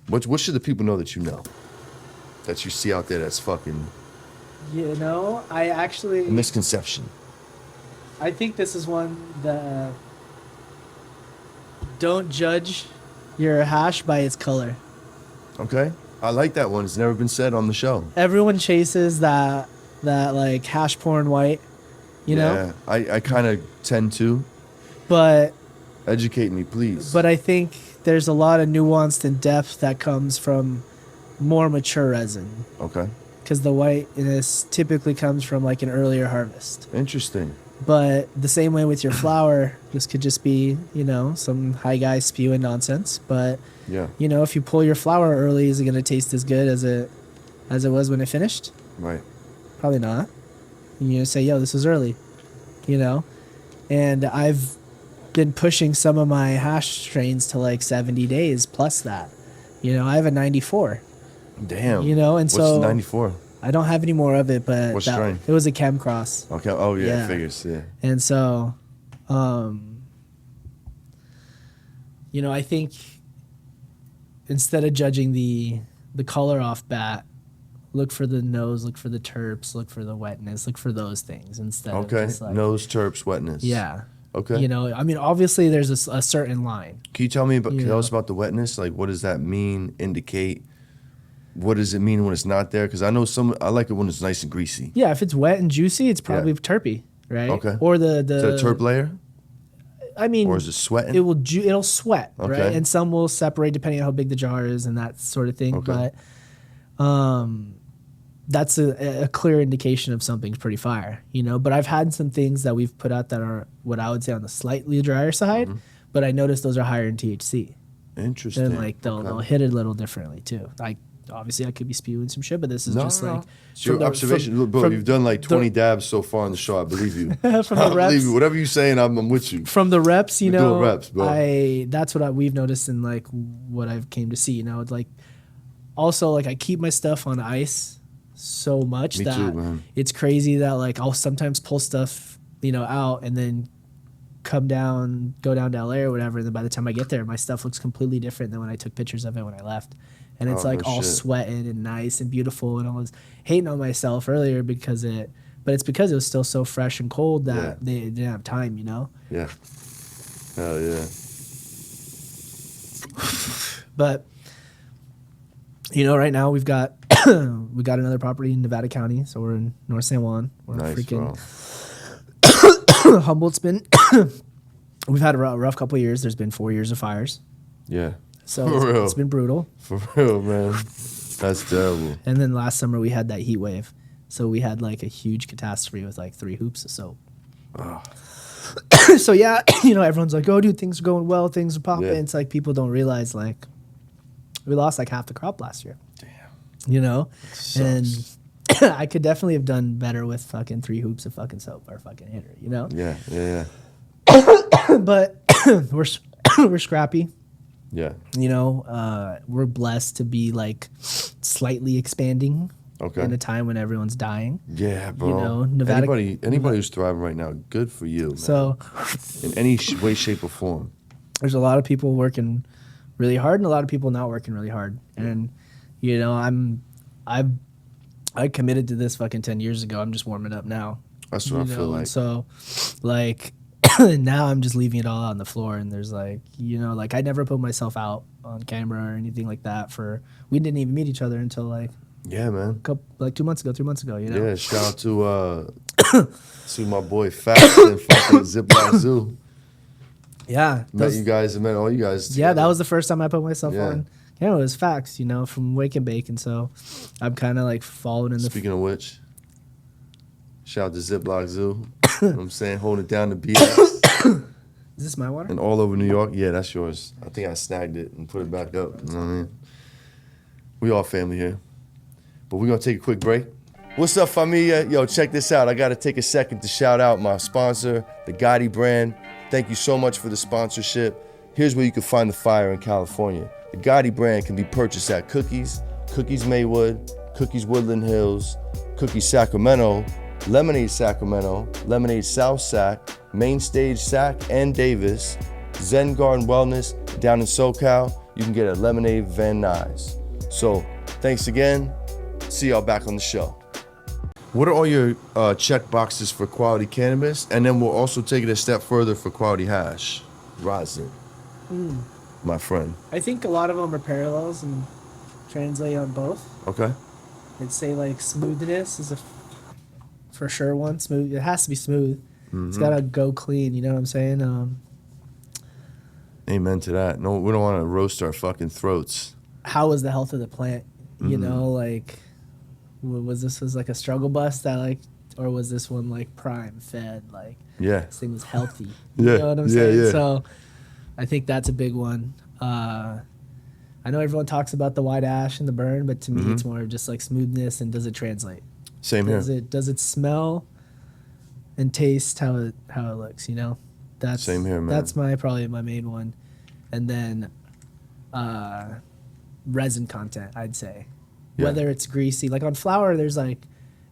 What should the people know that you know, that you see out there that's fucking You know, I actually a misconception? I think this is one that don't judge your hash by its color. Okay, I like that one. It's never been said on the show. Everyone chases that like hash porn white, you know? I kind of tend to. But educate me, please. But I think there's a lot of nuance and depth that comes from more mature resin. Okay. Because the whiteness typically comes from like an earlier harvest. Interesting. But the same way with your flower, this could just be, you know, some high guy spewing nonsense. But, yeah, you know, if you pull your flower early, is it going to taste as good as it was when it finished? Right. Probably not. You're going to say, yo, this is early, you know? And I've been pushing some of my hash strains to like 70 days plus that. You know, I have a 94. Damn. You know, and what's so... What's the 94? I don't have any more of it, but what strain? It was a chem cross. Okay. Oh yeah, figures. Yeah. And so, you know, I think instead of judging the color off bat, look for the nose, look for the terps, look for the wetness, look for those things instead. Okay. Of just like, nose, terps, wetness. Yeah. Okay. You know, I mean, obviously there's a certain line. Can you tell me about? Tell us about the wetness? Like, what does that mean? Indicate. What does it mean when it's not there? Because I know I like it when it's nice and greasy. Yeah, if it's wet and juicy, it's probably terpy, right? Okay. Or is that a terp layer? I mean, or is it sweating? It'll sweat, okay. right? And some will separate depending on how big the jar is and that sort of thing. Okay. But that's a clear indication of something's pretty fire, you know. But I've had some things that we've put out that are what I would say on the slightly drier side, but I noticed those are higher in THC. Interesting. And like they'll hit it a little differently too. Like obviously I could be spewing some shit, but this is like it's your observation. Bro, you've done like 20 dabs so far on the show. I believe you. From the reps, believe you. Whatever you're saying, I'm with you. From the reps, you know, doing reps, bro. That's what we've noticed in like what I've came to see. You know, like also like I keep my stuff on ice so much that too, man. It's crazy that like I'll sometimes pull stuff, you know, out and then go down to LA or whatever. And then by the time I get there, my stuff looks completely different than when I took pictures of it when I left. And it's like all sweated and nice and beautiful. And I was hating on myself earlier but it's because it was still so fresh and cold that they didn't have time, you know? Yeah. Hell yeah. But, you know, right now we got another property in Nevada County. So we're in North San Juan. We're nice, freaking Humboldt's been, we've had a rough couple of years. There's been 4 years of fires. Yeah. So it's been brutal. For real, man. That's terrible. And then last summer we had that heat wave. So we had like a huge catastrophe with like 3 hoops of soap. Oh. So yeah, you know, everyone's like, oh, dude, things are going well. Things are popping. Yeah. It's like people don't realize like we lost like half the crop last year. Damn. You know? And I could definitely have done better with fucking 3 hoops of fucking soap or fucking hitter, you know? Yeah. But we're scrappy. Yeah. You know, we're blessed to be like slightly expanding in a time when everyone's dying. Yeah, bro. You know, Nevada. Anybody who's thriving right now, good for you, man. So, in any way, shape, or form. There's a lot of people working really hard and a lot of people not working really hard. And, you know, I committed to this fucking 10 years ago. I'm just warming up now. That's what I feel like. So, like... now I'm just leaving it all out on the floor, and there's like, you know, like I never put myself out on camera or anything like that. We didn't even meet each other until like 2 months ago, 3 months ago, you know. Yeah, shout out to my boy Fax and fucking Ziploc Zoo. Yeah, met all you guys together. Yeah, that was the first time I put myself on camera. It was Fax, you know, from Wake and Bake, and so I'm kind of like following in the. Speaking of which, shout out to Ziploc Zoo. You know what I'm saying? Holding it down to BS. Is this my water? And all over New York. Yeah, that's yours. I think I snagged it and put it back up. You know what I mean? We all family here. But we're going to take a quick break. What's up, Famiglia? Yo, check this out. I got to take a second to shout out my sponsor, the Gotti brand. Thank you so much for the sponsorship. Here's where you can find the fire in California. The Gotti brand can be purchased at Cookies, Cookies Maywood, Cookies Woodland Hills, Cookies Sacramento, Lemonade Sacramento, Lemonade South Sac, Main Stage Sac and Davis, Zen Garden Wellness down in SoCal. You can get at Lemonade Van Nuys. So thanks again. See y'all back on the show. What are all your check boxes for quality cannabis? And then we'll also take it a step further for quality hash. Rosin, my friend. I think a lot of them are parallels and translate on both. Okay. I'd say like smoothness is for sure one. Smooth. It has to be smooth. Mm-hmm. It's got to go clean. You know what I'm saying? Amen to that. No, we don't want to roast our fucking throats. How was the health of the plant? You know, like, was this like a struggle bus that like, or was this one like prime fed? Like, this thing was healthy. You know what I'm saying? Yeah. So I think that's a big one. I know everyone talks about the white ash and the burn, but to me it's more of just like smoothness and does it translate? Same here. Does it smell and taste how it looks, you know? That's same here, man. That's probably my main one. And then resin content, I'd say. Yeah. Whether it's greasy, like on flour, there's like,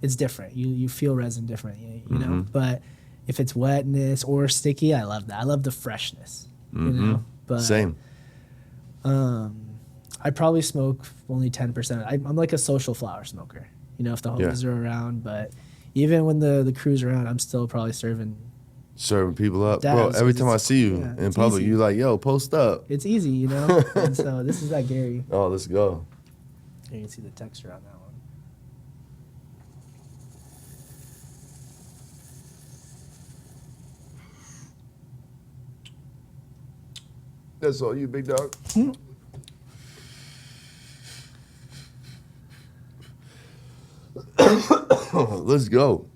it's different. You feel resin different, you know? But if it's wetness or sticky, I love that. I love the freshness, you know? But, same. I probably smoke only 10%. I'm like a social flower smoker, you know, if the homies are around. But even when the crew's around, I'm still probably serving people up. Bro, every time I see you in public, you're like, yo, post up. It's easy, you know? And so this is that Gary. Oh, let's go. You can see the texture on that one. That's all you, big dog. Let's go.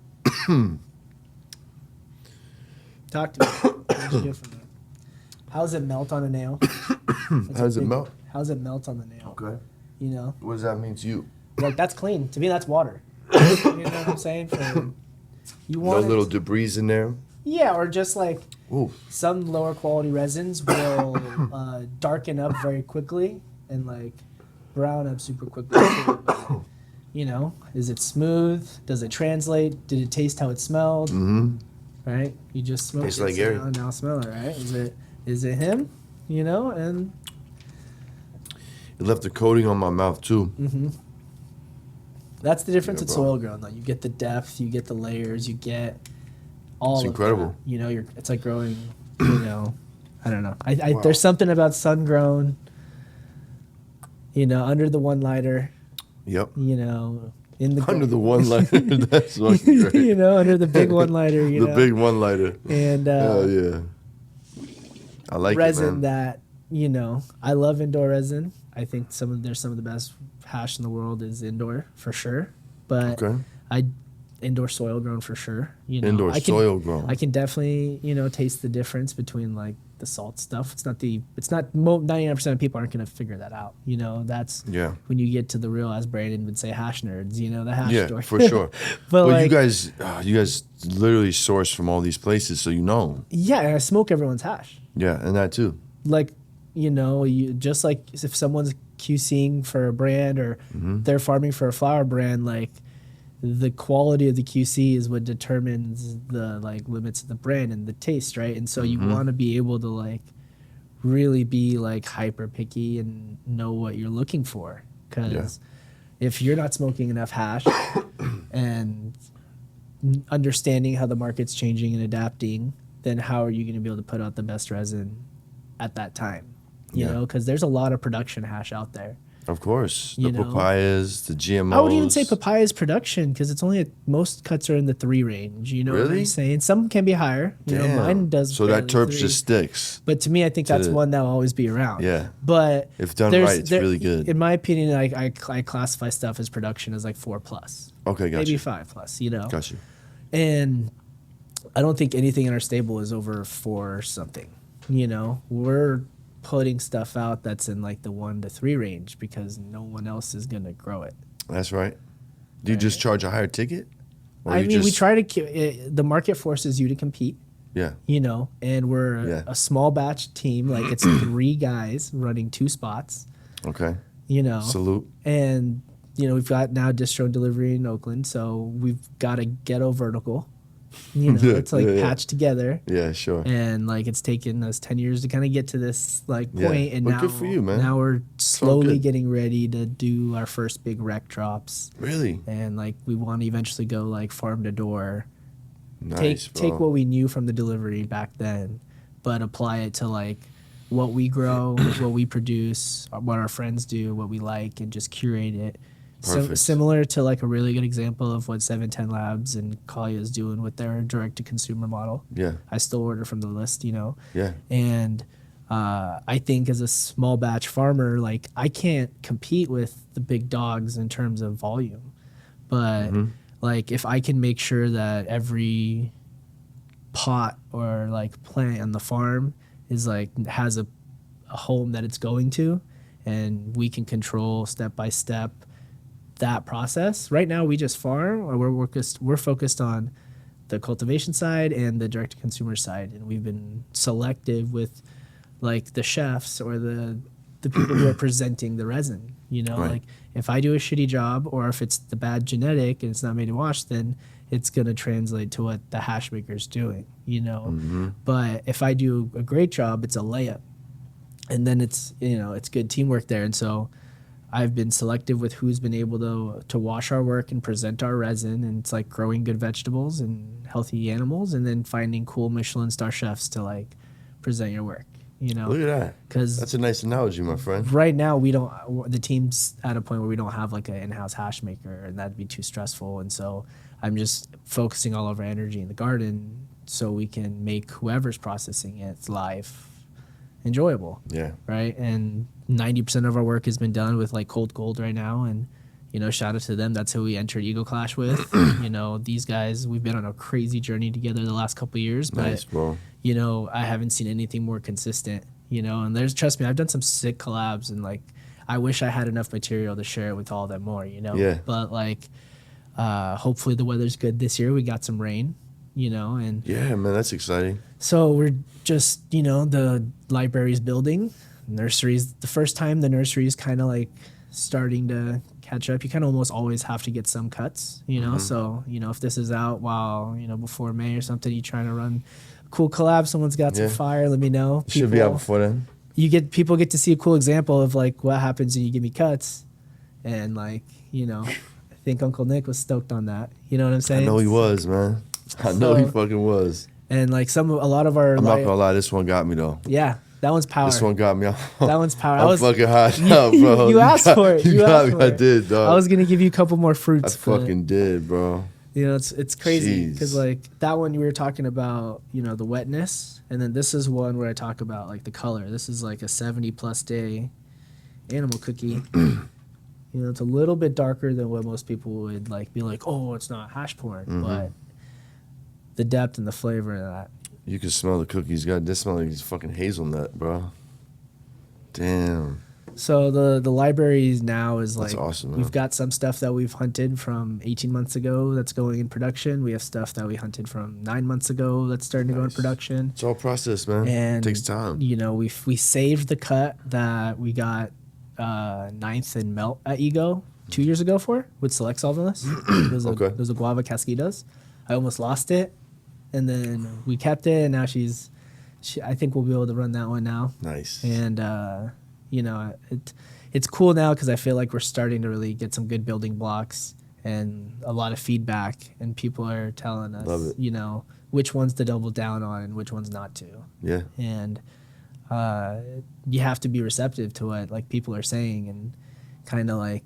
Talk to me. What you get from that? How does it melt on a nail? How does it melt? How does it melt on the nail? Okay. You know? What does that mean to you? Like, that's clean. To me, that's water. You know what I'm saying? You want no little debris in there? Yeah, or just like some lower quality resins will darken up very quickly and like brown up super quickly. You know, is it smooth? Does it translate? Did it taste how it smelled? Right? You just smoked tastes like Gary. Now smell it, right? Is it him? You know, and it left a coating on my mouth too. That's the difference in soil grown, though. You get the depth, you get the layers, you get all. It's incredible. That. You know, it's like growing. You know, I don't know. There's something about sun grown. You know, under the one lighter. Yep. You know, under the one lighter. That's fucking great. You know, under the big one lighter. You know? Big one lighter. And hell yeah. I like resin it, man. That, you know, I love indoor resin. I think there's some of the best hash in the world is indoor for sure. But indoor soil grown for sure. You know, indoor soil grown. I can definitely, you know, taste the difference between like the salt stuff. It's not 99% of people aren't going to figure that out. You know, that's when you get to the real, as Brandon would say, hash nerds, you know, the hash store. For sure. but like, you guys literally source from all these places, so you know. Yeah, and I smoke everyone's hash. Yeah, and that too. Like, you know, just like if someone's QCing for a brand or they're farming for a flower brand, like the quality of the QC is what determines the like limits of the brand and the taste, right? And so you want to be able to like really be like hyper picky and know what you're looking for, because if you're not smoking enough hash and understanding how the market's changing and adapting, then how are you going to be able to put out the best resin at that time? You know, because there's a lot of production hash out there. Of course. The papayas, the GMOs. I would even say papayas production, because it's only most cuts are in the 3 range. You know what I'm saying? Some can be higher. You know, mine does. So that terps just sticks. But to me, I think that's one that will always be around. Yeah. But if done right, it's really good. In my opinion, I classify stuff as production as like 4+. Okay, gotcha. Maybe 5+, you know? Gotcha. And I don't think anything in our stable is over 4 something. You know, we're putting stuff out that's in like the 1 to 3 range because no one else is going to grow it. That's right. Do you just charge a higher ticket? I mean, we try to, the market forces you to compete. Yeah. You know, and we're a small batch team. Like it's 3 guys running 2 spots. Okay. You know. Salute. And, you know, we've got now distro delivery in Oakland, so we've got to ghetto vertical. You know, it's like patched together. Yeah, sure. And like it's taken us 10 years to kind of get to this like point. And but now, good for you, man. Now we're slowly getting ready to do our first big rec drops. Really? And like we want to eventually go like farm to door. Nice, take what we knew from the delivery back then, but apply it to like what we grow, what we produce, what our friends do, what we like, and just curate it. So, similar to like a really good example of what 710 Labs and Kalia is doing with their direct-to-consumer model. Yeah. I still order from the list, you know? Yeah. And I think as a small batch farmer, like I can't compete with the big dogs in terms of volume. But like if I can make sure that every pot or like plant on the farm is like has a home that it's going to, and we can control step by step that process. Right now we just farm, or we're focused on the cultivation side and the direct to consumer side, and we've been selective with like the chefs or the people who are presenting the resin, you know. Like if I do a shitty job, or if it's the bad genetic and it's not made to wash, then it's going to translate to what the hash maker's doing, you know. But if I do a great job, it's a layup, and then it's, you know, it's good teamwork there. And so I've been selective with who's been able to wash our work and present our resin, and it's like growing good vegetables and healthy animals, and then finding cool Michelin star chefs to like present your work, you know. Look at that. Because that's a nice analogy, my friend. Right now the team's at a point where we don't have like an in-house hash maker, and that'd be too stressful. And so I'm just focusing all of our energy in the garden so we can make whoever's processing its life enjoyable. Yeah. Right. And 90% of our work has been done with like Cold Gold right now, and you know, shout out to them. That's who we entered Eagle Clash with. You know, these guys, we've been on a crazy journey together the last couple of years, but nice, bro. You know, I haven't seen anything more consistent, you know. And trust me, I've done some sick collabs, and like I wish I had enough material to share it with all of them more, you know. Yeah. But like hopefully the weather's good this year. We got some rain, you know, and yeah, man, that's exciting. So we're just, you know, the library's building, nurseries. The first time the nursery is kind of like starting to catch up. You kind of almost always have to get some cuts, you know. So, you know, if this is out while, you know, before May or something, you trying to run a cool collab, someone's got some fire, let me know. People, should be out before then. People get to see a cool example of like what happens when you give me cuts, and like, you know, I think Uncle Nick was stoked on that. You know what I'm saying? I know he was, man. I know he fucking was. And like a lot of our, I'm not gonna lie, this one got me though. Yeah, that one's power. This one got me. That one's power. I'm fucking hot now, bro. You asked for it. You asked for it. I did, dog. I was gonna give you a couple more fruits. I fucking did, bro. You know, it's crazy because like that one you were talking about, you know, the wetness, and then this is one where I talk about like the color. This is like a 70+ day animal cookie. You know, it's a little bit darker than what most people would like be like, oh, it's not hash porn, but the depth and the flavor of that. You can smell the cookies. God, this smells like fucking hazelnut, bro. Damn. So the library now is like, that's awesome, we've got some stuff that we've hunted from 18 months ago that's going in production. We have stuff that we hunted from 9 months ago that's starting to go in production. It's all process, man. And it takes time. You know, we saved the cut that we got 9th and Melt at Ego 2 years ago with Select Solventless. It was a Guava Casquitas. I almost lost it, and then we kept it, and now I think we'll be able to run that one now. Nice. And you know, it's cool now because I feel like we're starting to really get some good building blocks and a lot of feedback, and people are telling us, you know, which ones to double down on and which ones not to. Yeah. And you have to be receptive to what like people are saying, and kind of like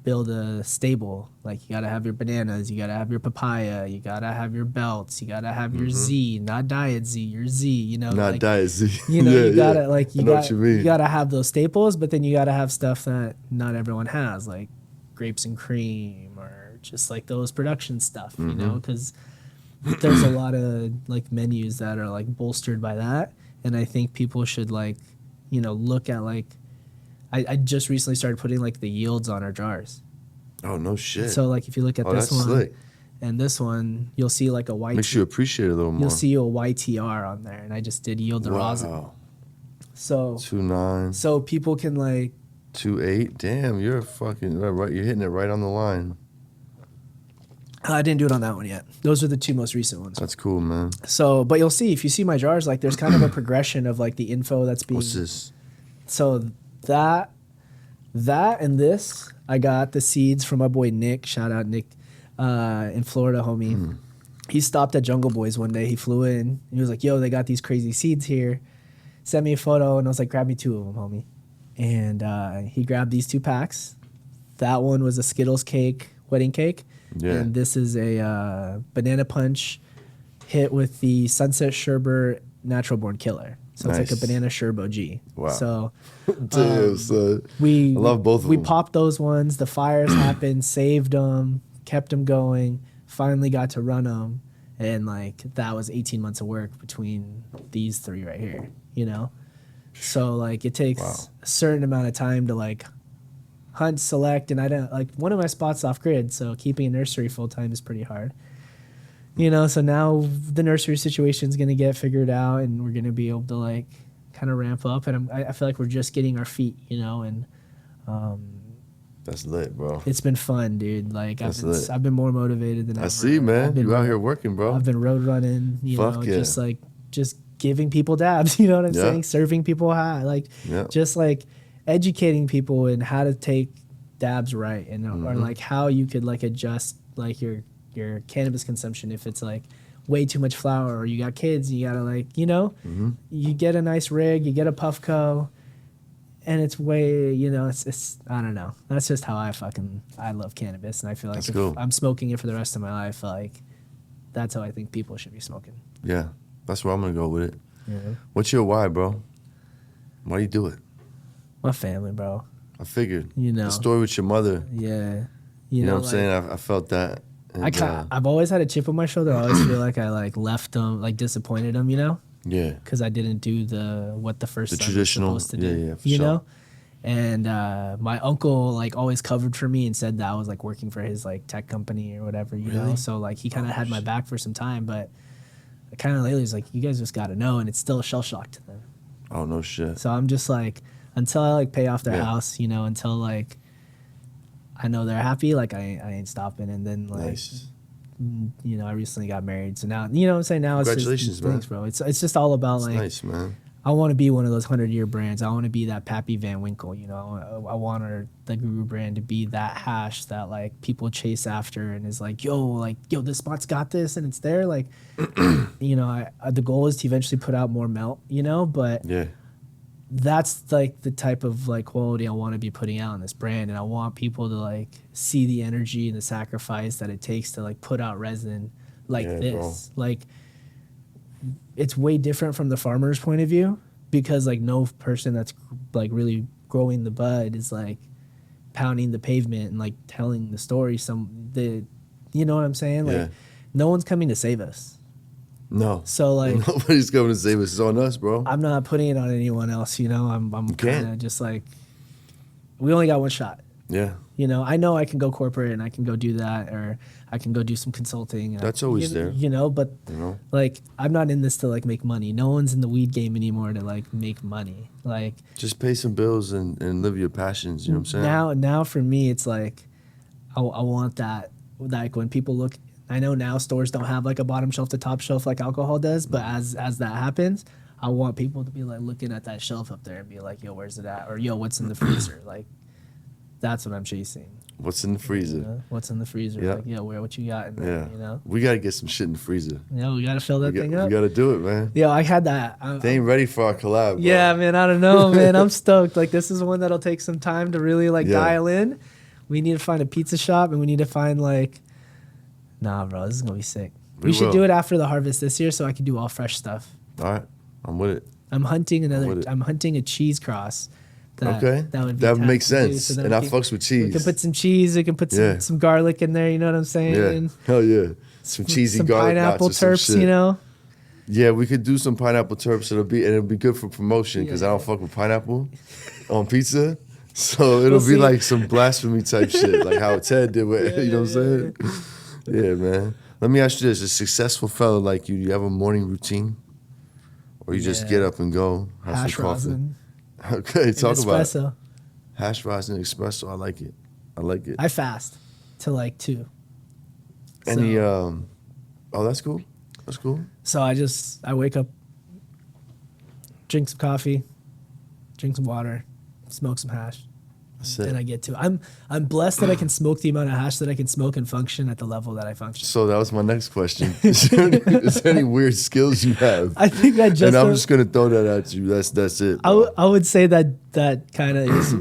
build a stable. Like you gotta have your bananas, you gotta have your papaya, you gotta have your belts, you gotta have your Z, not diet Z, your Z, you know. Not like, diet Z. You know, you gotta like you gotta have those staples, but then you gotta have stuff that not everyone has, like grapes and cream, or just like those production stuff, you know, because there's a lot of like menus that are like bolstered by that, and I think people should like, you know, look at like, I just recently started putting like the yields on our jars. Oh no shit. So like if you look at this one, slick. And this one, you'll see like a white. Makes you appreciate it a little more. You'll see a YTR on there, and I just did yield the rosin. So 2.9. So people can like 2.8. Damn, you're fucking right. You're hitting it right on the line. I didn't do it on that one yet. Those are the two most recent ones. That's cool, man. So, but you'll see if you see my jars, like there's kind of a progression of like the info that's being. What's this? So that and this, I got the seeds from my boy Nick. Shout out Nick, in Florida, homie. He stopped at Jungle Boys one day. He flew in. He was like, "Yo, they got these crazy seeds here." Sent me a photo, and I was like, "Grab me 2 of them, homie." And he grabbed these 2 packs. That one was a Skittles cake, wedding cake. Yeah. And this is a banana punch hit with the Sunset Sherbet Natural Born Killer. So Nice. it's like a banana Sherbo G. Wow. So Damn, son. I love both of them. We popped those ones. The fires happened, saved them, kept them going, finally got to run them. And like that was 18 months of work between these 3 right here, you know? So like it takes a certain amount of time to like hunt, select, and I don't like one of my spots off grid, so keeping a nursery full time is pretty hard. You know, so now the nursery situation is gonna get figured out, and we're gonna be able to like kind of ramp up. And I feel like we're just getting our feet, you know, and That's lit, bro. it's been fun, dude. Like I've been more motivated than ever. I see, man. You out here working, bro. I've been road running, you Fuck know, yeah. just giving people dabs. You know what I'm Yeah. saying? Serving people high, like just like educating people in how to take dabs right, and or like how you could like adjust like your cannabis consumption if it's like way too much flower, or you got kids, you gotta like, you know, you get a nice rig, you get a Puffco, and it's way, you know, it's I don't know. That's just how I love cannabis, and I feel like That's if cool. I'm smoking it for the rest of my life, like that's how I think people should be smoking. Yeah, that's where I'm gonna go with it. Yeah. What's your why, bro? Why do you do it? My family, bro. I figured. You know. The story with your mother. Yeah. You know what I'm like, saying? I felt that. And, I've always had a chip on my shoulder. I always feel like I like left them, like disappointed them, you know? Yeah. Because I didn't do what the first son was traditional. supposed to do. Yeah, for you sure. know? And my uncle like always covered for me and said that I was like working for his like tech company or whatever, you know? So like he kind of had my back for some time, but kind of lately he's like, you guys just got to know, and it's still a shell shock to them. Oh, no shit. So I'm just like, until I like pay off their house, you know, until like I know they're happy, like I ain't stopping. And then like, you know, I recently got married, so now, you know what I'm saying? Now it's Congratulations, just, man. thanks, bro. It's just all about like, Nice, man. I want to be one of those 100-year brands. I want to be that Pappy Van Winkle, you know. I want the Guru brand to be that hash that like people chase after and is like, yo, this spot's got this and it's there. Like, you know, the goal is to eventually put out more melt, you know, but Yeah. that's like the type of like quality I want to be putting out in this brand. And I want people to like see the energy and the sacrifice that it takes to like put out resin like this. Bro. Like, it's way different from the farmer's point of view, because like no person that's like really growing the bud is like pounding the pavement and like telling the story. You know what I'm saying? Like no one's coming to save us. No. So like nobody's coming to save us. It's on us, bro. I'm not putting it on anyone else, you know. I'm kind of just like, we only got one shot. Yeah. You know I can go corporate and I can go do that, or I can go do some consulting. That's always there. You know, but like I'm not in this to like make money. No one's in the weed game anymore to like make money. Like just pay some bills and live your passions. You know what I'm saying? Now for me, it's like I want that. Like when people look, I know now stores don't have like a bottom shelf to top shelf like alcohol does, but as that happens, I want people to be like looking at that shelf up there and be like, yo, where's it at? Or yo, what's in the freezer? Like that's what I'm chasing. What's in the freezer? You know? What's in the freezer? Yeah. Like, yo, what you got in there? You know? We got to get some shit in the freezer. Yeah, we got to fill that thing up. We got to do it, man. Yeah, I had that. They ain't ready for our collab, bro. Yeah, man, I don't know, man. I'm stoked. Like, this is one that'll take some time to really, like, dial in. We need to find a pizza shop, and we need to find, like, nah, bro, this is going to be sick. We should do it after the harvest this year so I can do all fresh stuff. All right. I'm with it. I'm hunting a cheese cross. That would make sense. So and I fucks with cheese. We can put some cheese. We can put some garlic in there. You know what I'm saying? Yeah. Hell yeah. Some cheesy garlic pineapple terps. You know. Yeah, we could do some pineapple terps. It'll be good for promotion because I don't fuck with pineapple on pizza. So it'll be like some blasphemy type shit, like how Ted did with you know what I'm saying? Yeah, man. Let me ask you this: a successful fella like you have a morning routine, or you just get up and go have hash some coffee? rosin. Okay, talk about it. Espresso. Hash rosin espresso. I like it. I like it. I fast till like 2. Any oh, that's cool. That's cool. So I wake up, drink some coffee, drink some water, smoke some hash. That's it. And I get to. I'm blessed that I can smoke the amount of hash that I can smoke and function at the level that I function. So that was my next question. Is there any weird skills you have? I think that just. And I'm just gonna throw that at you. That's it. I would say that kind of is.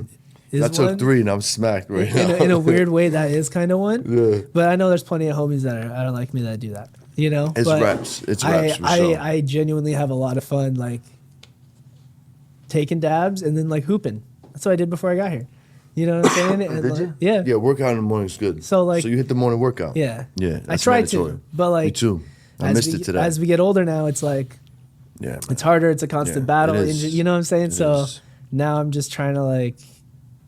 I took one. 3 and I'm smacked right now. In a weird way, that is kind of one. Yeah. But I know there's plenty of homies that are like me that do that. You know. It's but reps. It's reps. For sure. I genuinely have a lot of fun like taking dabs and then like hooping. That's what I did before I got here. You know what I'm saying? And Did like, you? Yeah. Yeah, workout in the morning is good. So you hit the morning workout. Yeah. Yeah. I tried mandatory. to, but like me too. I missed it today. As we get older now, it's like yeah, it's harder. It's a constant battle. it is. You know what I'm saying? It So is. now I'm just trying to like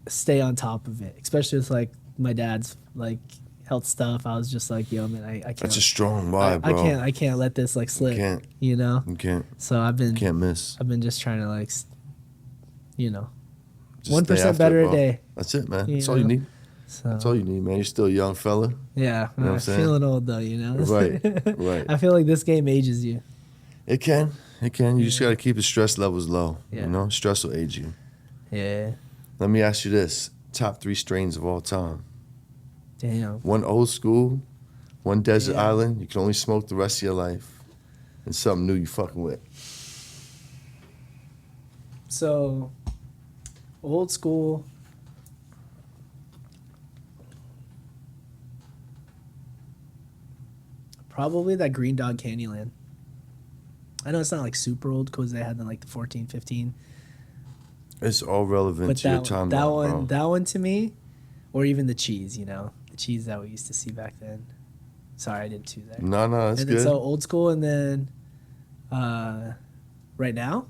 stay on top of it, especially with like my dad's like health stuff. I was just like, yo, man, I can't. That's a strong vibe, bro. I can't let this like slip. Can't. You know. You can't. So I've been miss. trying to like, you know, Just 1% stay after better it, a bro. day. That's it, man. You That's all you know? need. So That's all you need, man. You're still a young fella. yeah, You know what I'm I'm saying? feeling old though. You know. Right. Right. I feel like this game ages you. It can. It can. You just got to keep the stress levels low. Yeah. You know, stress will age you. Yeah. Let me ask you this: top 3 strains of all time. Damn. One old school, one desert Yeah. island. You can only smoke the rest of your life, and something new you fucking with. So, old school. Probably that Green Dog Candyland. I know it's not like super old because they had them like the 14, 15. It's all relevant But to your that timeline, bro. that one to me, or even the cheese, you know, the cheese that we used to see back then. Sorry, I did 2 there. No, that's and good. then so old school, and then right now.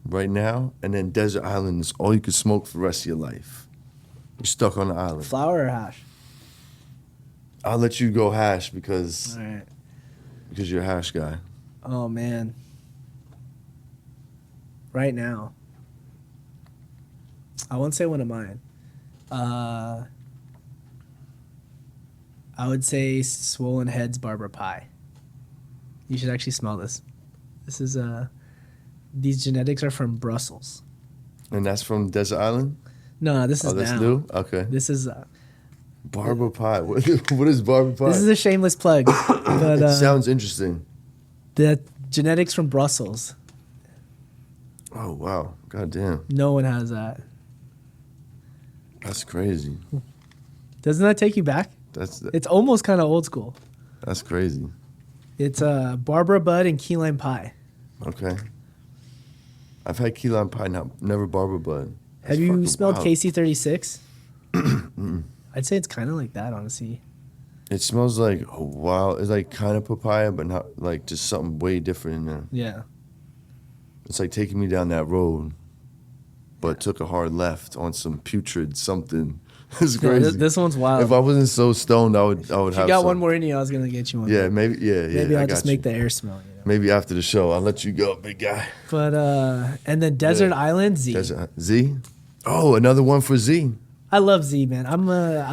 Right now, and then desert island is all you can smoke for the rest of your life. You're stuck on the island. Flour or hash? I'll let you go hash because All right. you're a hash guy. Oh man. Right now. I won't say one of mine. I would say Swollen Heads Barber Pie. You should actually smell this. This is these genetics are from Brussels. And that's from desert island? No, this is Oh, that's now. new? Okay. This is Barber pie. What is barber pie? this is a shameless plug, but It sounds interesting. the genetics from Brussels. Oh, wow. God damn. No one has that. That's crazy. Doesn't that take you back? It's almost kind of old school. That's crazy. It's Barbara Bud and key lime pie. Okay. I've had key lime pie, never barber bud. That's Have you fucking smelled wild. KC36? I'd say it's kind of like that, honestly. It smells like it's like kind of papaya, but not like just something way different in there. Yeah. It's like taking me down that road, but took a hard left on some putrid something. It's No, crazy. this one's wild. If I wasn't so stoned, I would If have. you got some. one more in you, I was gonna get you one. Yeah, maybe. Yeah. Maybe I I'll got just you. make the air smell. You know? Maybe after the show, I'll let you go, big guy. But and then Desert Yeah. Island Z. Z. Oh, another one for Z. I love Z, man. I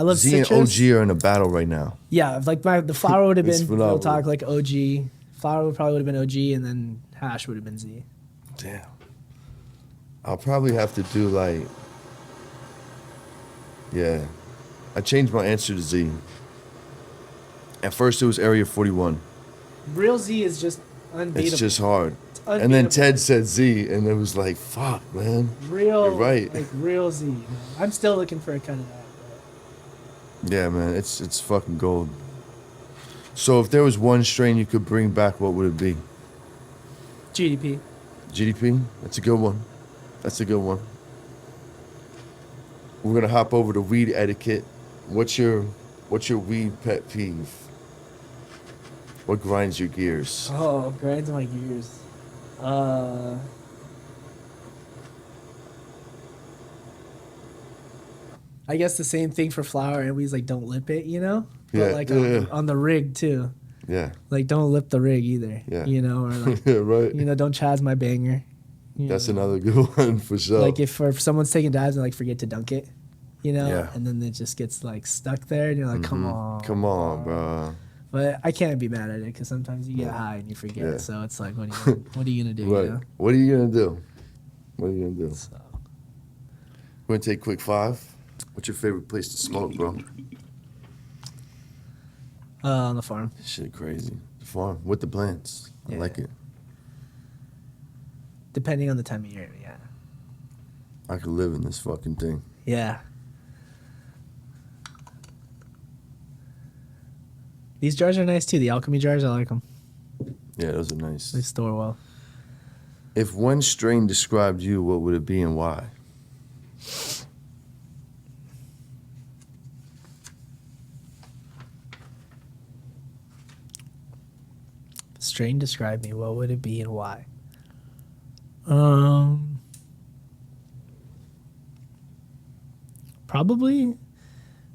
love Z citrus. and OG are in a battle right now. Yeah, like the flower would have It's been phenomenal. real talk like OG. Flower probably would have been OG, and then hash would have been Z. Damn. I'll probably have to do like. Yeah. I changed my answer to Z. At first it was Area 41. Real Z is just unbeatable. It's just hard. It's And then unbeatable. Ted said Z, and it was like, fuck, man. Real, You're right. like real Z. Man. I'm still looking for a cut of that. Yeah, man, it's fucking gold. So if there was one strain you could bring back, what would it be? But GDP. GDP? That's a good one. That's a good one. We're gonna hop over to weed etiquette. What's your weed pet peeve? What grinds your gears? Oh, grinds my gears. I guess the same thing for flower, and we like don't lip it, you know. but on the rig too. Yeah. Like, don't lip the rig either. Yeah. You know, or like, right. You know, don't Chaz my banger. That's another good one for sure. Like if someone's taking dabs and like forget to dunk it, you know, yeah. and then it just gets like stuck there, and you're like, come on, bro. But I can't be mad at it because sometimes you get high and you forget. Yeah. So it's like, what are you gonna do? Right. You know? What are you gonna do? What are you gonna do? So. We're gonna take a quick 5. What's your favorite place to smoke, bro? On the farm. Shit, crazy. The farm with the plants. I like it. Depending on the time of year, yeah. I could live in this fucking thing. Yeah. These jars are nice too. The alchemy jars, I like them. Yeah, those are nice. They store well. If one strain described you, what would it be and why? Strain describe me, what would it be and why? Probably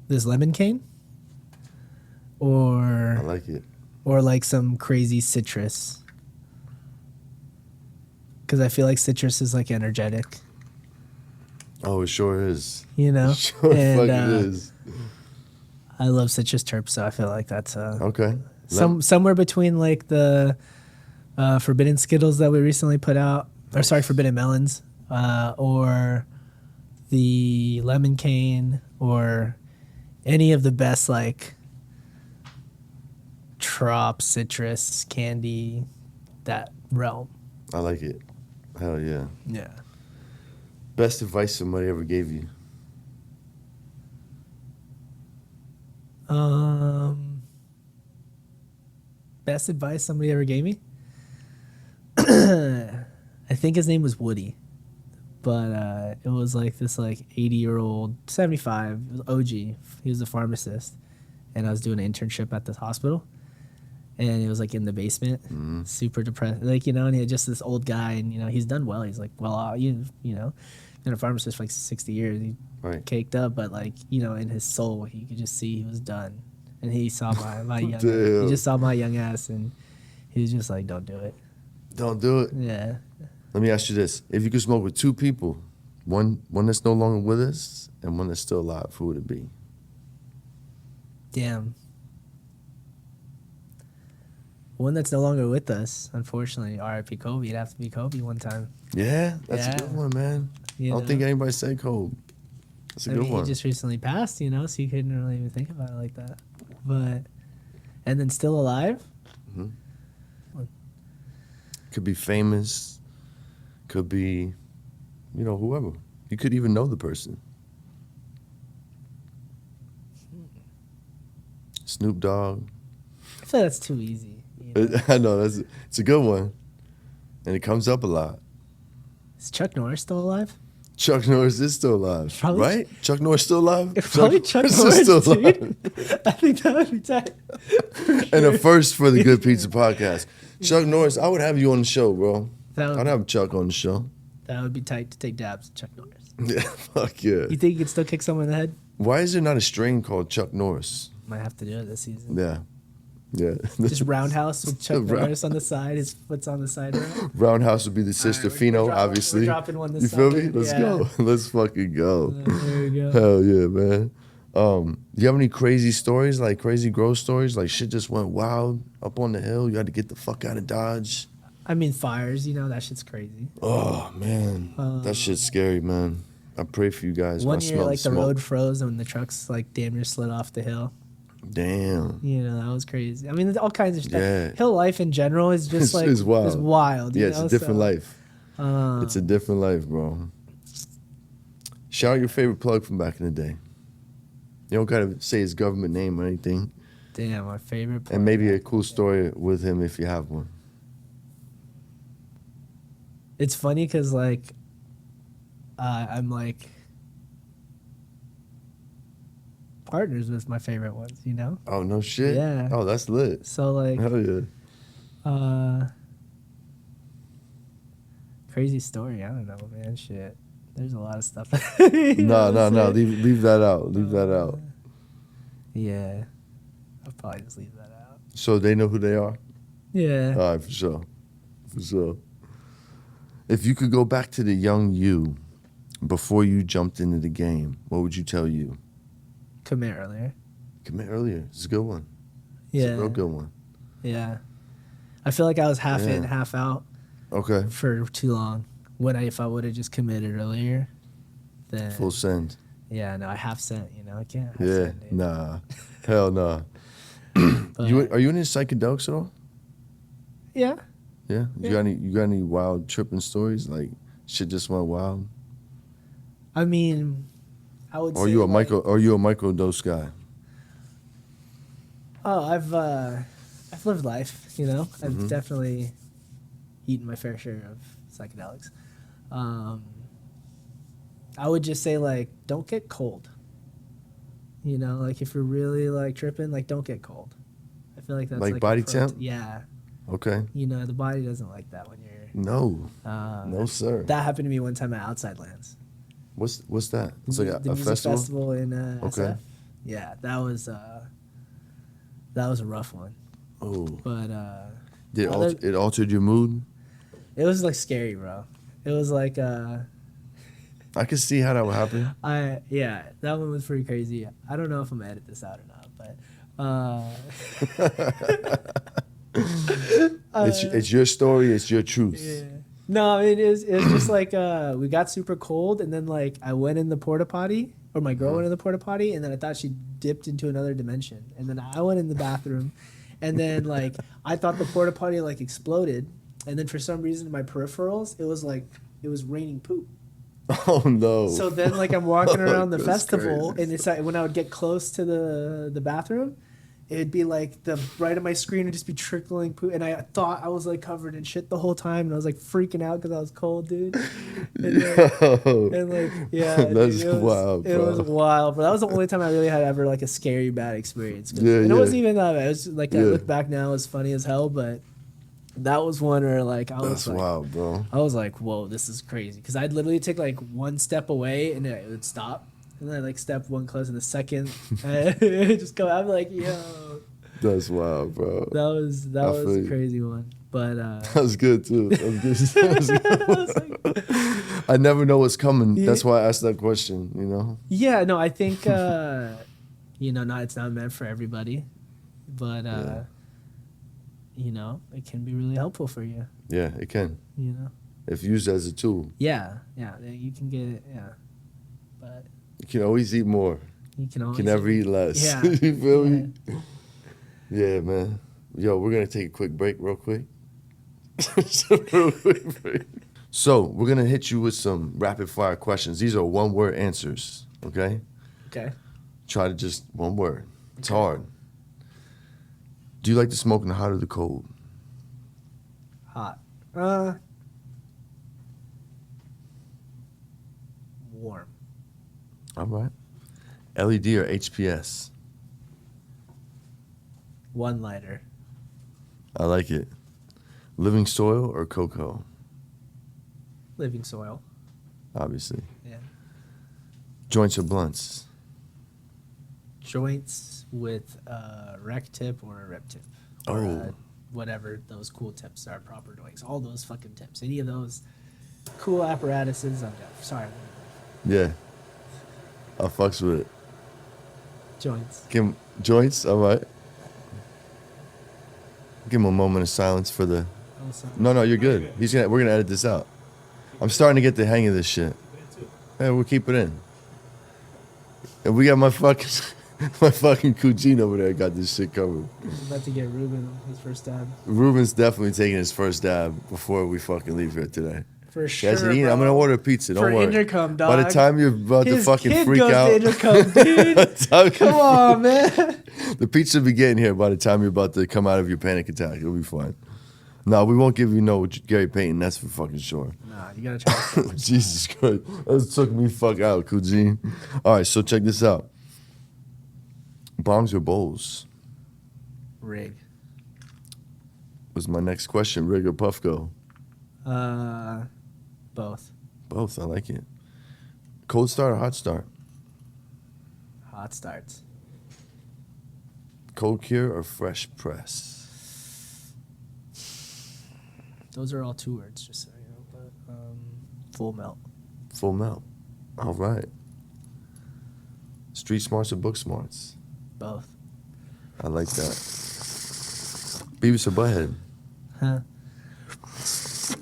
this lemon cane, or I like it, or like some crazy citrus, because I feel like citrus is like energetic. Oh, it sure is. You know, it sure fucking is. I love citrus terps, so I feel like that's okay. Somewhere between like the Forbidden Skittles that we recently put out, or sorry, Forbidden Melons, or the lemon cane, or any of the best like trop citrus candy, that realm. I like it. Hell yeah. Yeah. Best advice somebody ever gave you? Best advice somebody ever gave me? I think his name was Woody, but it was like this like 80-year-old, 75, it was OG. He was a pharmacist, and I was doing an internship at this hospital, and it was like in the basement, super depressed, like, you know, and he had just this old guy, and, you know, he's done well. He's like, well, you know, been a pharmacist for like 60 years. He caked up, but like, you know, in his soul, he could just see he was done. And he saw my young, he just saw my young ass, and he was just like, don't do it. Don't do it. Yeah. Let me ask you this. If you could smoke with 2 people, one that's no longer with us and one that's still alive, who would it be? Damn. One that's no longer with us, unfortunately, R.I.P. Kobe. It'd have to be Kobe one time. Yeah, that's a good one, man. I don't think anybody said Kobe. That's a good one. He just recently passed, you know, so you couldn't really even think about it like that. But, and then still alive? Mm-hmm. Could be famous. Could be, you know, whoever. You could even know the person. Snoop Dogg. I feel like that's too easy. You know? I know, it's a good one. And it comes up a lot. Is Chuck Norris still alive? Chuck Norris is still alive, probably, right? Chuck Norris still alive? Probably Chuck Norris is still alive. I think that would be tight. Sure. And a first for the Good Pizza Podcast. Chuck Norris, I would have you on the show, bro. I'd have Chuck on the show. That would be tight to take dabs at Chuck Norris. Yeah, fuck yeah. You think you could still kick someone in the head? Why is there not a strain called Chuck Norris? Might have to do it this season. Yeah. Yeah. Just roundhouse with Chuck Norris on the side. His foot's on the side. Right? Roundhouse would be the sister Fino, obviously. We're dropping one this You feel me? Let's go. Let's fucking go. There we go. Hell yeah, man. Do you have any crazy stories, like crazy growth stories? Like shit just went wild up on the hill. You had to get the fuck out of Dodge. I mean, fires, you know, that shit's crazy. Oh, man. That shit's scary, man. I pray for you guys. One year, like, the road froze and the trucks, like, damn near slid off the hill. Damn. You know, that was crazy. I mean, all kinds of stuff. Yeah. Hill life in general is just, like, it's wild. It's wild. Yeah, it's a different life. It's a different life, bro. Shout out your favorite plug from back in the day. You don't got to say his government name or anything. Damn, my favorite plug. And maybe a cool story with him if you have one. It's funny because, like, I'm, like, partners with my favorite ones, you know? Oh, no shit? Yeah. Oh, that's lit. So, like... Hell yeah. Crazy story. I don't know, man. Shit. There's a lot of stuff. No. Leave that out. Leave that out. Yeah. I'll probably just leave that out. So they know who they are? Yeah. All right, for sure. For sure. If you could go back to the young you before you jumped into the game, what would you tell you? Commit earlier. Commit earlier. It's a good one. Yeah. It's a real good one. Yeah. I feel like I was half in, half out. Okay. For too long. If I would have just committed earlier, then full send. Yeah, no, I half sent. I can't. Send, nah, hell nah. Are you into psychedelics at all? Yeah. Yeah. You got any wild tripping stories? Like shit just went wild. I mean, I would. Or you a microdose guy? Oh, I've lived life. I've definitely eaten my fair share of psychedelics. I would just say, like, don't get cold. Like, if you're really, like, tripping, like, don't get cold. I feel like that's, like body temp? Yeah. Okay. The body doesn't like that when you're... No. No, sir. That happened to me one time at Outside Lands. What's that? It's like a music festival in okay. SF. Yeah, that was a rough one. Oh. But... it altered your mood? It was, like, scary, bro. It was, like... I could see how that would happen. Yeah, that one was pretty crazy. I don't know if I'm gonna edit this out or not, but it's your story, it's your truth. Yeah. No, it was just like we got super cold, and then like I went in the porta potty, or my girl went in the porta potty, and then I thought she dipped into another dimension, and then I went in the bathroom, and then like I thought the porta potty like exploded, and then for some reason in my peripherals it was raining poop. Oh no! So then, like, I'm walking around the festival, crazy. and it's like when I would get close to the bathroom, it'd be like the right of my screen would just be trickling poop, and I thought I was like covered in shit the whole time, and I was like freaking out because I was cold, dude. Yeah, that's wild. It was wild, but that was the only time I really had ever like a scary bad experience. Yeah, and it wasn't even that bad. It was like I look back now, it's funny as hell, but. That was one where like That's wild, bro. I was like, whoa, this is crazy. Because I'd literally take like one step away and it would stop. And then I'd like step one closer, the second, and it just go. I'm like, yo. That's wild, bro. That was a crazy one. But that was good too. That was good. I never know what's coming. Yeah. That's why I asked that question, Yeah, no, I think it's not meant for everybody. But it can be really helpful for you. Yeah, it can. If used as a tool. Yeah, you can get it. Yeah, but you can always eat more. You can never eat less. Yeah, you feel me? Yeah, man. Yo, we're gonna take a quick break, real quick. So we're gonna hit you with some rapid fire questions. These are 1-word answers. Okay. Okay. Try to just 1 word. It's hard. Do you like to smoke in the hot or the cold? Hot. Warm. All right. LED or HPS? One lighter. I like it. Living soil or cocoa? Living soil. Obviously. Yeah. Joints or blunts? Joints with a rec tip or a rip tip. Or whatever those cool tips are, proper doings. All those fucking tips. Any of those cool apparatuses, I'm down. Sorry. Yeah. I fucks with it. Joints. Joints? All right. Give him a moment of silence for the... No, you're good. We're gonna edit this out. I'm starting to get the hang of this shit. Hey, we'll keep it in. And we got my fucking Kujin over there got this shit covered. He's about to get Ruben his first dab. Ruben's definitely taking his first dab before we fucking leave here today. For sure, bro. I'm gonna order pizza. Don't worry. Intercom, dog. By the time you're about to fucking freak out, to Intercom, dude. Come on, man. The pizza will be getting here by the time you're about to come out of your panic attack. It'll be fine. No, we won't give you no Gary Payton. That's for fucking sure. Nah, you gotta try. Jesus Christ, that took me fuck out, Kujin. All right, so check this out. Bongs or bowls? Rig. Was my next question. Rig or Puffco? Both. Both, I like it. Cold start or hot start? Hot starts. Cold cure or fresh press? Those are all 2 words, just so you know. But full melt. Full melt. All right. Street smarts or book smarts? Both. I like that. Beavis or butthead? Huh?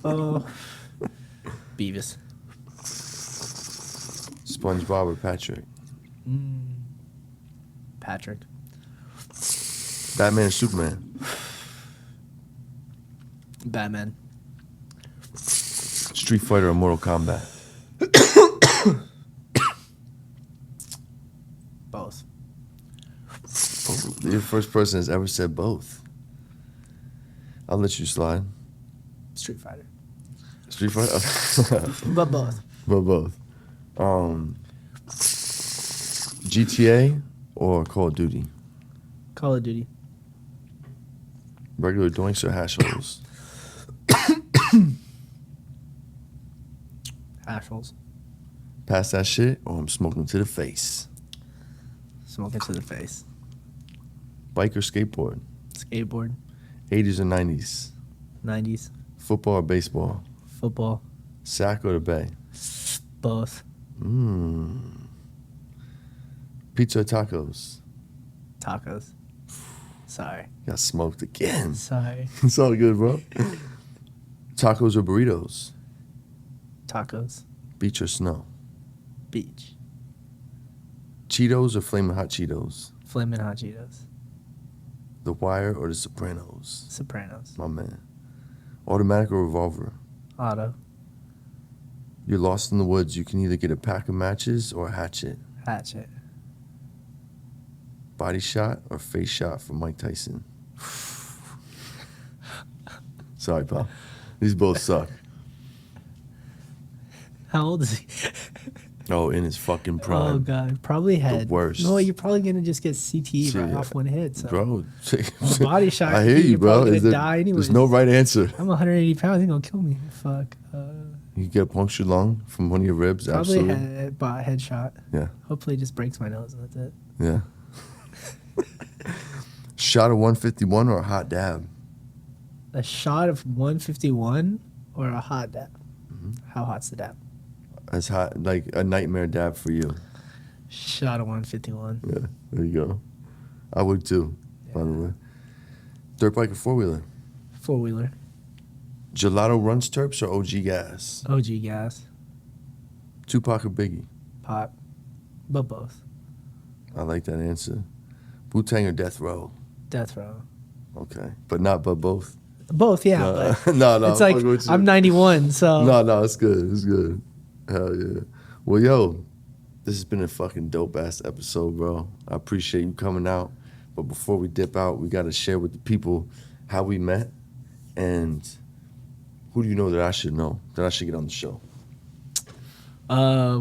Oh. Beavis. SpongeBob or Patrick? Patrick. Batman or Superman? Batman. Street Fighter or Mortal Kombat? Both. You're the first person that's ever said both. I'll let you slide. Street Fighter. Street Fighter? But both. But both. GTA or Call of Duty? Call of Duty. Regular doinks or hash holes? Hash holes. Pass that shit or I'm smoking to the face? Smoking to the face. Bike or skateboard? Skateboard. 80s or 90s? 90s. Football or baseball? Football. Sac or the Bay? Both. Pizza or tacos? Tacos. Sorry. Got smoked again. Sorry. It's all good, bro. Tacos or burritos? Tacos. Beach or snow? Beach. Cheetos or Flamin' Hot Cheetos? Flamin' Hot Cheetos. The Wire or The Sopranos? Sopranos. My man. Automatic or revolver? Auto. You're lost in the woods. You can either get a pack of matches or a hatchet. Hatchet. Body shot or face shot from Mike Tyson? Sorry, pal. These both suck. How old is he? Oh, in his fucking prime. Oh, God. Probably head. The worst. No, you're probably going to just get CTE right Yeah. off one hit. So. Bro. Body shot. I hear you, you're bro. probably gonna die anyways. There's no right answer. I'm 180 pounds. He's going to kill me. Fuck. You get a punctured lung from one of your ribs? Probably Absolutely. headshot. Yeah. Hopefully it just breaks my nose and that's it. Yeah. Shot of 151 or a hot dab? A shot of 151 or a hot dab? How hot's the dab? As hot, like a nightmare dab for you. Shot of 151. Yeah, there you go. I would too, by the way. Dirt bike or four-wheeler? Four-wheeler. Gelato runs terps or OG gas? OG gas. Tupac or Biggie? Pop. But both. I like that answer. Wu-Tang or Death Row? Death Row. Okay, but not but both. Both, yeah. But no, it's like I'm 91, so. No, it's good. It's good. Hell yeah. Well, yo, this has been a fucking dope-ass episode, bro. I appreciate you coming out. But before we dip out, we got to share with the people how we met and who do you know that I should know, that I should get on the show?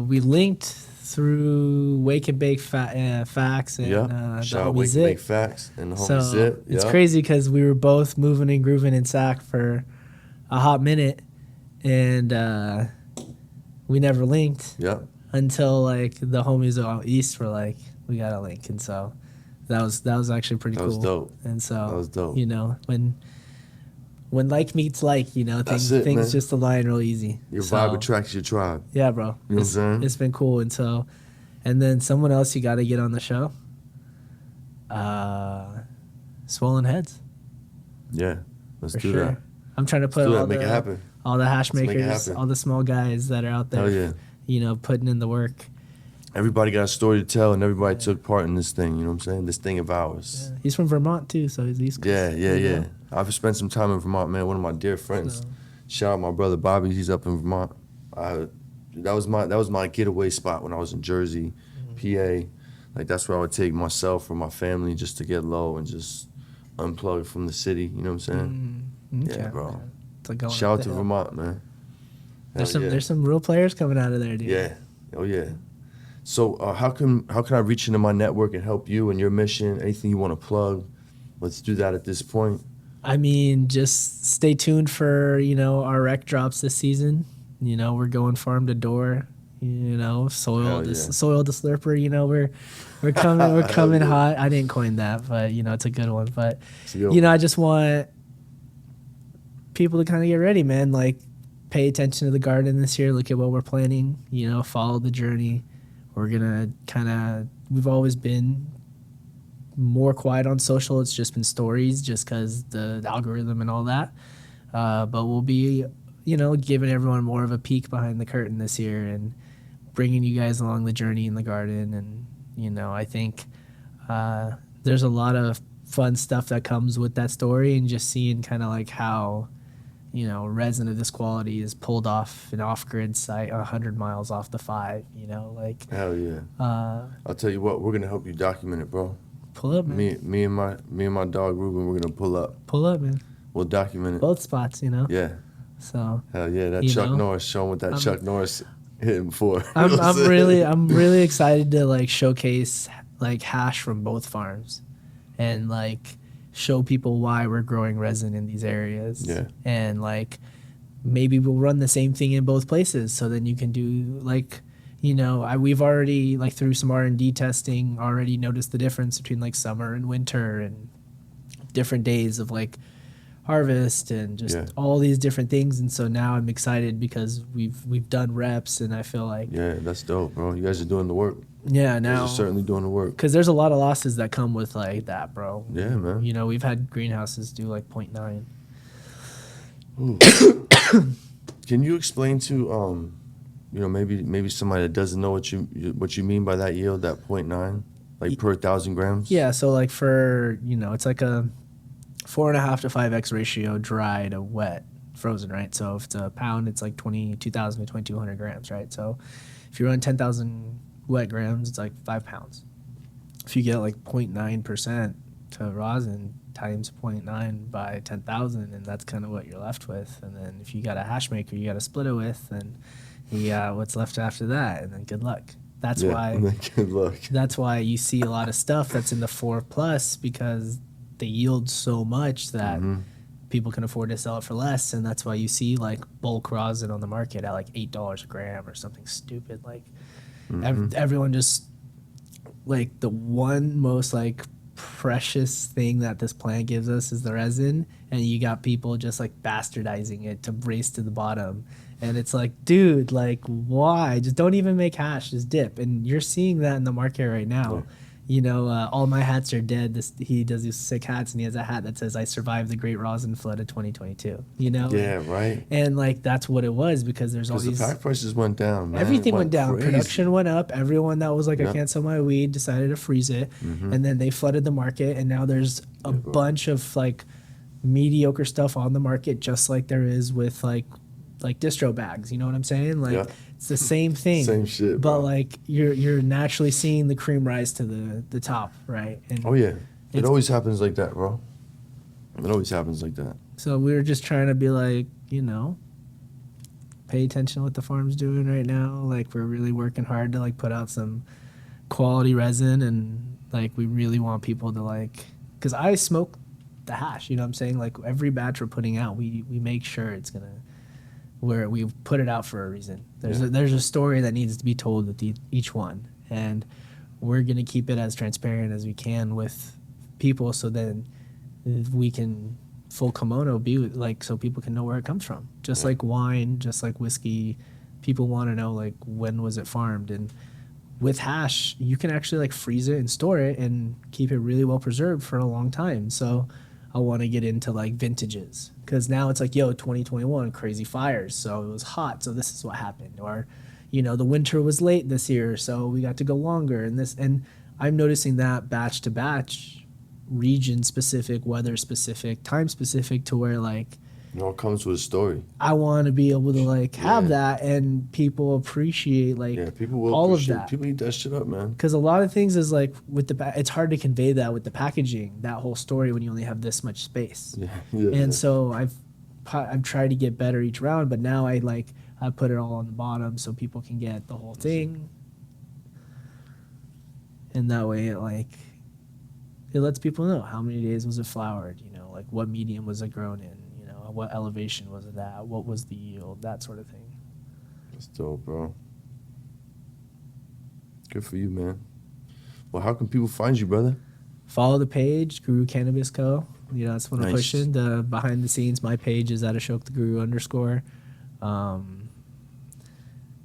We linked through Wake and Bake Facts and shout out Wake and Bake Facts and the homie so Zip. It's crazy because we were both moving and grooving in Sac for a hot minute, and we never linked. Yeah. Until like the homies out east were like, we got to link, and so that was actually pretty cool. That was dope. And so that was dope. You know, when like meets like, you know, things man. just align real easy. Your vibe attracts your tribe. Yeah, bro. You know what I'm saying? It's been cool. And then someone else you got to get on the show. Swollen Heads. Yeah, let's For do sure. that. I'm trying to put make it happen. all the hash makers, all the small guys that are out there, Hell yeah. You know, putting in the work. Everybody got a story to tell, and everybody took part in this thing. You know what I'm saying? This thing of ours. Yeah. He's from Vermont too, so he's East Coast. Yeah. I've spent some time in Vermont, man. One of my dear friends. So. Shout out my brother Bobby. He's up in Vermont. That was my getaway spot when I was in Jersey, PA. Like that's where I would take myself or my family just to get low and just unplug from the city. You know what I'm saying? Okay. Yeah, bro. Like shout out to Vermont, man. There's some real players coming out of there, dude. Yeah. Oh yeah. So how can I reach into my network and help you and your mission? Anything you want to plug? Let's do that at this point. I mean, just stay tuned for, you know, our rec drops this season. You know, we're going farm to door. You know, soil the slurper. You know, we're coming hot. I didn't coin that, but you know, it's a good one. But you know, I just want people to kind of get ready, man. Like, pay attention to the garden this year. Look at what we're planning. You know, follow the journey. We're gonna we've always been more quiet on social. It's just been stories, just because the algorithm and all that. But we'll be, you know, giving everyone more of a peek behind the curtain this year and bringing you guys along the journey in the garden. And, you know, I think there's a lot of fun stuff that comes with that story, and just seeing kind of like how, you know, resin of this quality is pulled off an off-grid site 100 miles off the 5, you know, like. Hell yeah. I'll tell you what, we're going to help you document it, bro. Pull up, man. Me and my dog Ruben, we're going to pull up. Pull up, man. We'll document it. Both spots, you know? Yeah. So. Hell yeah, that Chuck Norris, show him what that Chuck Norris hit him for. I'm really excited to like showcase like hash from both farms, and like show people why we're growing resin in these areas. Yeah. And like maybe we'll run the same thing in both places, so then you can do like, you know, we've already like through some R&D testing already noticed the difference between like summer and winter and different days of like harvest and just all these different things. And so now I'm excited because we've done reps, and I feel like that's dope, bro. You guys are doing the work. Yeah, now you're certainly doing the work, because there's a lot of losses that come with like that, bro. Yeah, man. You know, we've had greenhouses do like 0.9. Can you explain to you know, maybe somebody that doesn't know what you mean by that yield, that 0.9, like per 1,000 grams? Yeah, so like for, you know, it's like a 4.5 to 5x ratio dry to wet frozen, right? So if it's a pound, it's like 22,000 to 2,200 grams, right? So if you run 10,000 wet grams, it's like 5 pounds. If you get like 0.9% to rosin times 0.9 by 10,000, and that's kind of what you're left with. And then if you got a hash maker, you got to split it with, and you got what's left after that, and then good luck. That's why. Good luck. That's why you see a lot of stuff that's in the 4+, because they yield so much that people can afford to sell it for less, and that's why you see like bulk rosin on the market at like $8 a gram or something stupid. Like everyone just like the one most like precious thing that this plant gives us is the resin, and you got people just like bastardizing it to race to the bottom. And it's like, dude, like, why? Just don't even make hash, just dip. And you're seeing that in the market right now. You know, all my hats are dead. He does these sick hats, and he has a hat that says, "I survived the Great Rosin Flood of 2022." You know? Yeah, right. And like that's what it was, because there's all these. The pack prices went down, man. Everything went down. Crazy. Production went up. Everyone that was like, I can't sell my weed, decided to freeze it, and then they flooded the market, and now there's a bunch of like mediocre stuff on the market, just like there is with like distro bags. You know what I'm saying? Like it's the same thing. Same shit. But bro. like you're naturally seeing the cream rise to the top, right? And it always happens like that, bro. It always happens like that. So we were just trying to be like, you know, pay attention to what the farm's doing right now. Like we're really working hard to like put out some quality resin, and like we really want people to like, because I smoke the hash, you know what I'm saying? Like every batch we're putting out, we make sure it's gonna, where we put it out for a reason. There's a story that needs to be told with each one, and we're gonna keep it as transparent as we can with people, so then we can full kimono be like, so people can know where it comes from. Just like wine, just like whiskey, people want to know like when was it farmed. And with hash, you can actually like freeze it and store it and keep it really well preserved for a long time. So I want to get into like vintages, because now it's like, yo, 2021 crazy fires, so it was hot, so this is what happened. Or, you know, the winter was late this year, so we got to go longer. And I'm noticing that batch to batch, region specific, weather specific, time specific, to where like it all comes with a story. I want to be able to like have that, and people appreciate like people will all appreciate, of that. People eat that shit up, man. Because a lot of things is like with it's hard to convey that with the packaging, that whole story, when you only have this much space. So I've tried to get better each round, but now I put it all on the bottom so people can get the whole thing, and that way it lets people know how many days was it flowered, you know, like what medium was it grown in, you know, what elevation was it at, what was the yield, that sort of thing. That's dope, bro. Good for you, man. Well, how can people find you, brother? Follow the page, Guru Cannabis Co. You know, that's what I'm Nice. pushing. The behind the scenes, my page is at Ashhok the Guru _.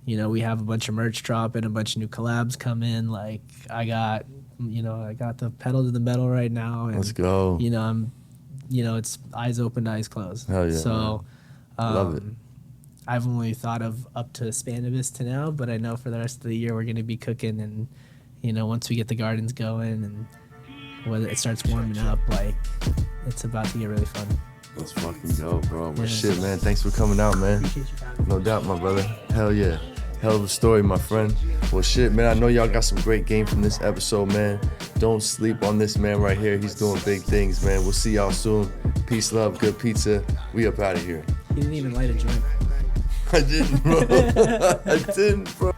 You know, we have a bunch of merch dropping, a bunch of new collabs come in. Like I got the pedal to the metal right now. And, Let's go. You know, it's eyes open, eyes closed. Hell yeah. So, Love it. I've only thought of up to Spannabis to now, but I know for the rest of the year we're going to be cooking. And, you know, once we get the gardens going and whether it starts warming up, like it's about to get really fun. Let's fucking go, bro. Well, shit, man. Thanks for coming out, man. Appreciate you having me. No doubt, my brother. Hell yeah. Hell of a story, my friend. Well, shit, man. I know y'all got some great game from this episode, man. Don't sleep on this man right here. He's doing big things, man. We'll see y'all soon. Peace, love, good pizza. We up out of here. You didn't even light a joint. I didn't, bro. I didn't, bro.